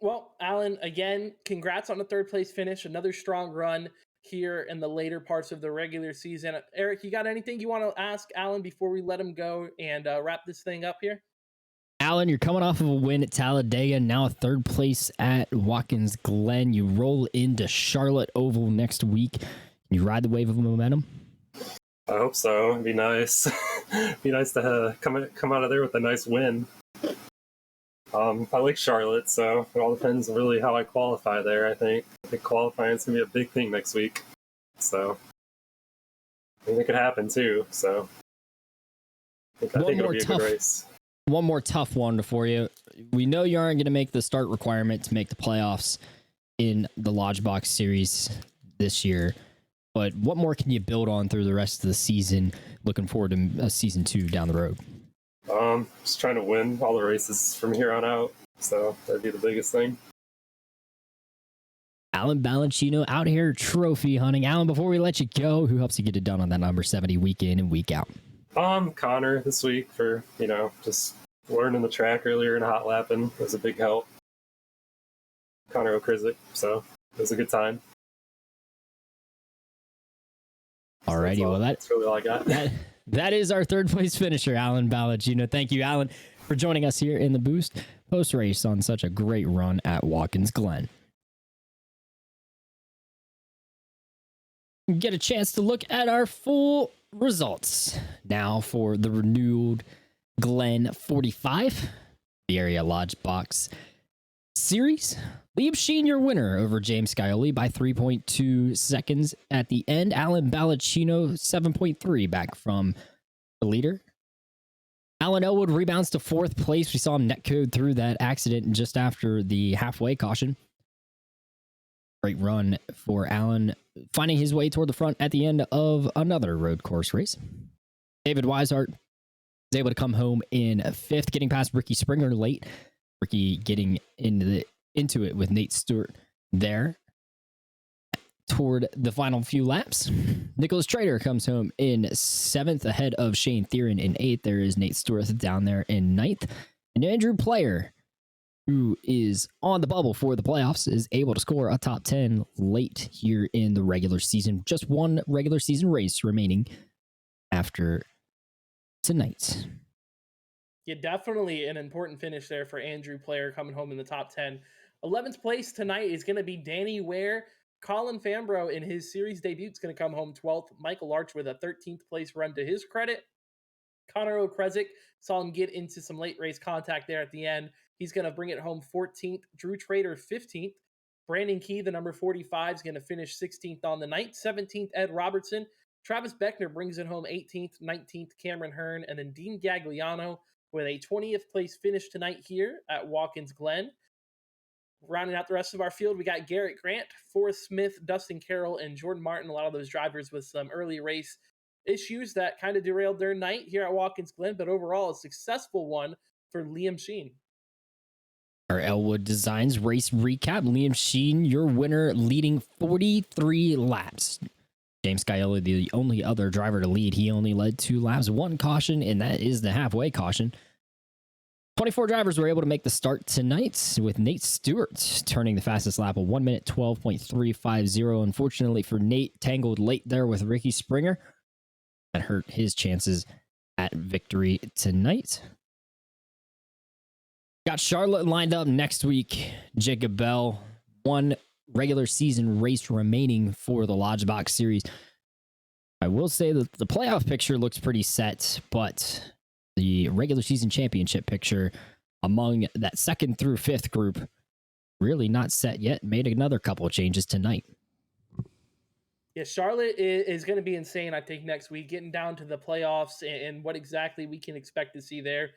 Well, Alan, again, congrats on the third place finish. Another strong run here in the later parts of the regular season. Eric, you got anything you want to ask Alan before we let him go and wrap this thing up here? Alan, you're coming off of a win at Talladega, now a third place at Watkins Glen. You roll into Charlotte Oval next week. Can you ride the wave of momentum? I hope so. It'd be nice. It'd be nice to come out of there with a nice win. I like Charlotte, so it all depends on really how I qualify there, I think. I think qualifying is going to be a big thing next week. So I think it could happen too. So I think it'll be a good race. One more tough one for you. We know you aren't going to make the start requirement to make the playoffs in the Lodgebox series this year. But what more can you build on through the rest of the season? Looking forward to a season 2 down the road. Just trying to win all the races from here on out. So that'd be the biggest thing. Alan Valencino out here trophy hunting. Alan, before we let you go, who helps you get it done on that number 70 week in and week out? Connor this week for, just learning the track earlier and hot lapping was a big help. Connor O'Krizik, so it was a good time. Alrighty, well that's really all I got. That is our third place finisher, Alan Ballagino. Thank you, Alan, for joining us here in the boost post race on such a great run at Watkins Glen. Get a chance to look at our full results now for the renewed Glen 45, the area Lodgebox series. Liam Sheen, your winner over James Scioli by 3.2 seconds at the end. Alan Ballagino, 7.3 back from the leader. Alan Elwood rebounds to 4th place. We saw him netcode through that accident just after the halfway caution. Great run for Alan, finding his way toward the front at the end of another road course race. David Weishart was able to come home in 5th, getting past Ricky Springer late. Ricky getting into it with Nate Stewart there toward the final few laps. Nicholas Trader comes home in 7th ahead of Shane Theron in 8th. There is Nate Stewart down there in 9th. And Andrew Player, who is on the bubble for the playoffs, is able to score a top 10 late here in the regular season. Just one regular season race remaining after tonight. Yeah, definitely an important finish there for Andrew Player coming home in the top 10. 11th place tonight is going to be Danny Ware. Colin Fambro in his series debut is going to come home 12th. Michael Arch with a 13th place run to his credit. Connor O'Krizik saw him get into some late race contact there at the end. He's going to bring it home 14th. Drew Trader 15th. Brandon Key, the number 45, is going to finish 16th on the night. 17th, Ed Robertson. Travis Beckner brings it home 18th. 19th, Cameron Hearn. And then Dean Gagliano with a 20th place finish tonight here at Watkins Glen. Rounding out the rest of our field, we got Garrett Grant, Forrest Smith, Dustin Carroll, and Jordan Martin. A lot of those drivers with some early race issues that kind of derailed their night here at Watkins Glen, but overall a successful one for Liam Sheen. Our Elwood Designs race recap. Liam Sheen, your winner, leading 43 laps. James Scioli, the only other driver to lead. He only led 2 laps, 1 caution, and that is the halfway caution. 24 drivers were able to make the start tonight, with Nate Stewart turning the fastest lap of 1 minute 12.350. Unfortunately for Nate, tangled late there with Ricky Springer. That hurt his chances at victory tonight. Got Charlotte lined up next week. Jacob Bell, 1 regular season race remaining for the Lodgebox series. I will say that the playoff picture looks pretty set, but the regular season championship picture among that 2nd through 5th group really not set yet. Made another couple of changes tonight. Yeah, Charlotte is going to be insane, I think, next week, getting down to the playoffs and what exactly we can expect to see there.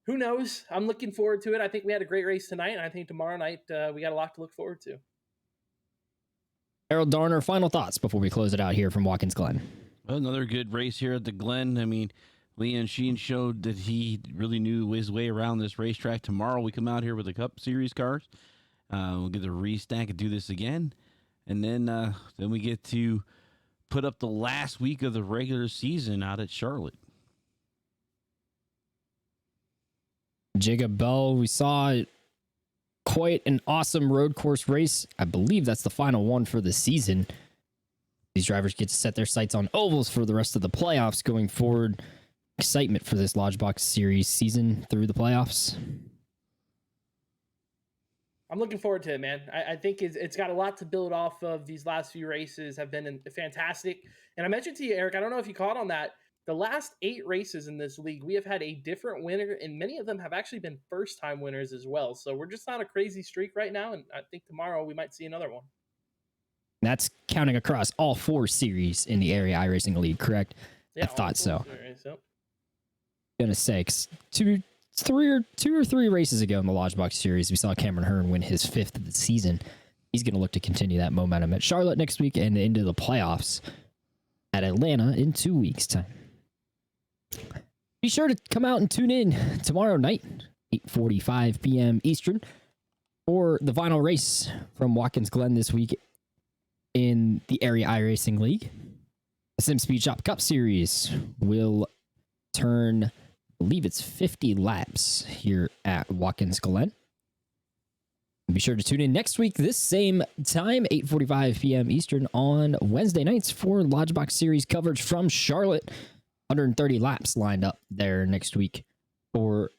Who knows? I'm looking forward to it. I think we had a great race tonight, and I think tomorrow night we got a lot to look forward to. Harold Darner, final thoughts before we close it out here from Watkins Glen. Another good race here at the Glen. I mean, Liam Sheen showed that he really knew his way around this racetrack. Tomorrow we come out here with the Cup Series cars. We'll get the restack and do this again. And then we get to put up the last week of the regular season out at Charlotte. Jacob Bell, we saw quite an awesome road course race. I believe that's the final one for the season. These drivers get to set their sights on ovals for the rest of the playoffs going forward. Excitement for this Lodgebox series season through the playoffs. I'm looking forward to it, man. I think it's got a lot to build off of. These last few races have been fantastic. And I mentioned to you, Eric, I don't know if you caught on that, the last 8 races in this league, we have had a different winner, and many of them have actually been first-time winners as well. So we're just on a crazy streak right now, and I think tomorrow we might see another one. That's counting across all 4 series in the area iRacing League, correct? Yeah, I thought so. Series, yep. Gonna say, 2 or 3 races ago in the Lodgebox series, we saw Cameron Hearn win his 5th of the season. he's going to look to continue that momentum at Charlotte next week and into the playoffs at Atlanta in 2 weeks' time. Be sure to come out and tune in tomorrow night, 8:45 p.m. Eastern, for the final race from Watkins Glen this week in the Area iRacing League. The Sim Speed Shop Cup Series will turn, I believe it's 50 laps here at Watkins Glen. Be sure to tune in next week, this same time, 8:45 p.m. Eastern on Wednesday nights for Lodgebox Series coverage from Charlotte. 130 laps lined up there next week for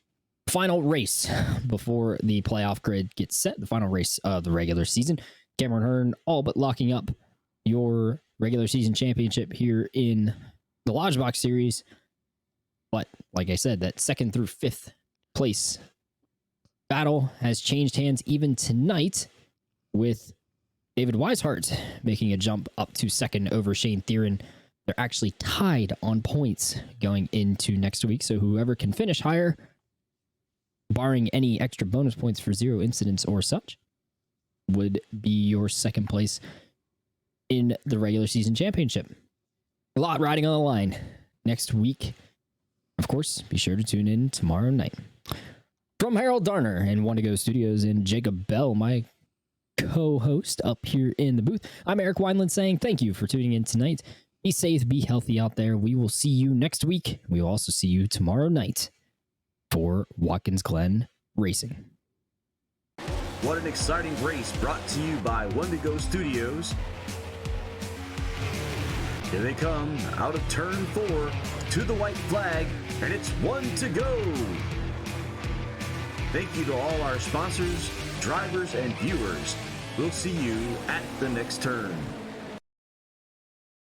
final race before the playoff grid gets set, the final race of the regular season. Cameron Hearn all but locking up your regular season championship here in the Lodgebox Series. But like I said, that 2nd through 5th place battle has changed hands even tonight, with David Weishart making a jump up to 2nd over Shane Theron. They're actually tied on points going into next week, so whoever can finish higher, barring any extra bonus points for 0 incidents or such, would be your 2nd place in the regular season championship. A lot riding on the line next week. Of course, be sure to tune in tomorrow night. From Harold Darner and One to Go Studios and Jacob Bell, my co-host up here in the booth, I'm Eric Wineland saying thank you for tuning in tonight. Be safe, be healthy out there. We will see you next week. We will also see you tomorrow night for Watkins Glen Racing. What an exciting race brought to you by One to Go Studios. Here they come out of turn 4 to the white flag, and it's 1 to go. Thank you to all our sponsors, drivers, and viewers. We'll see you at the next turn.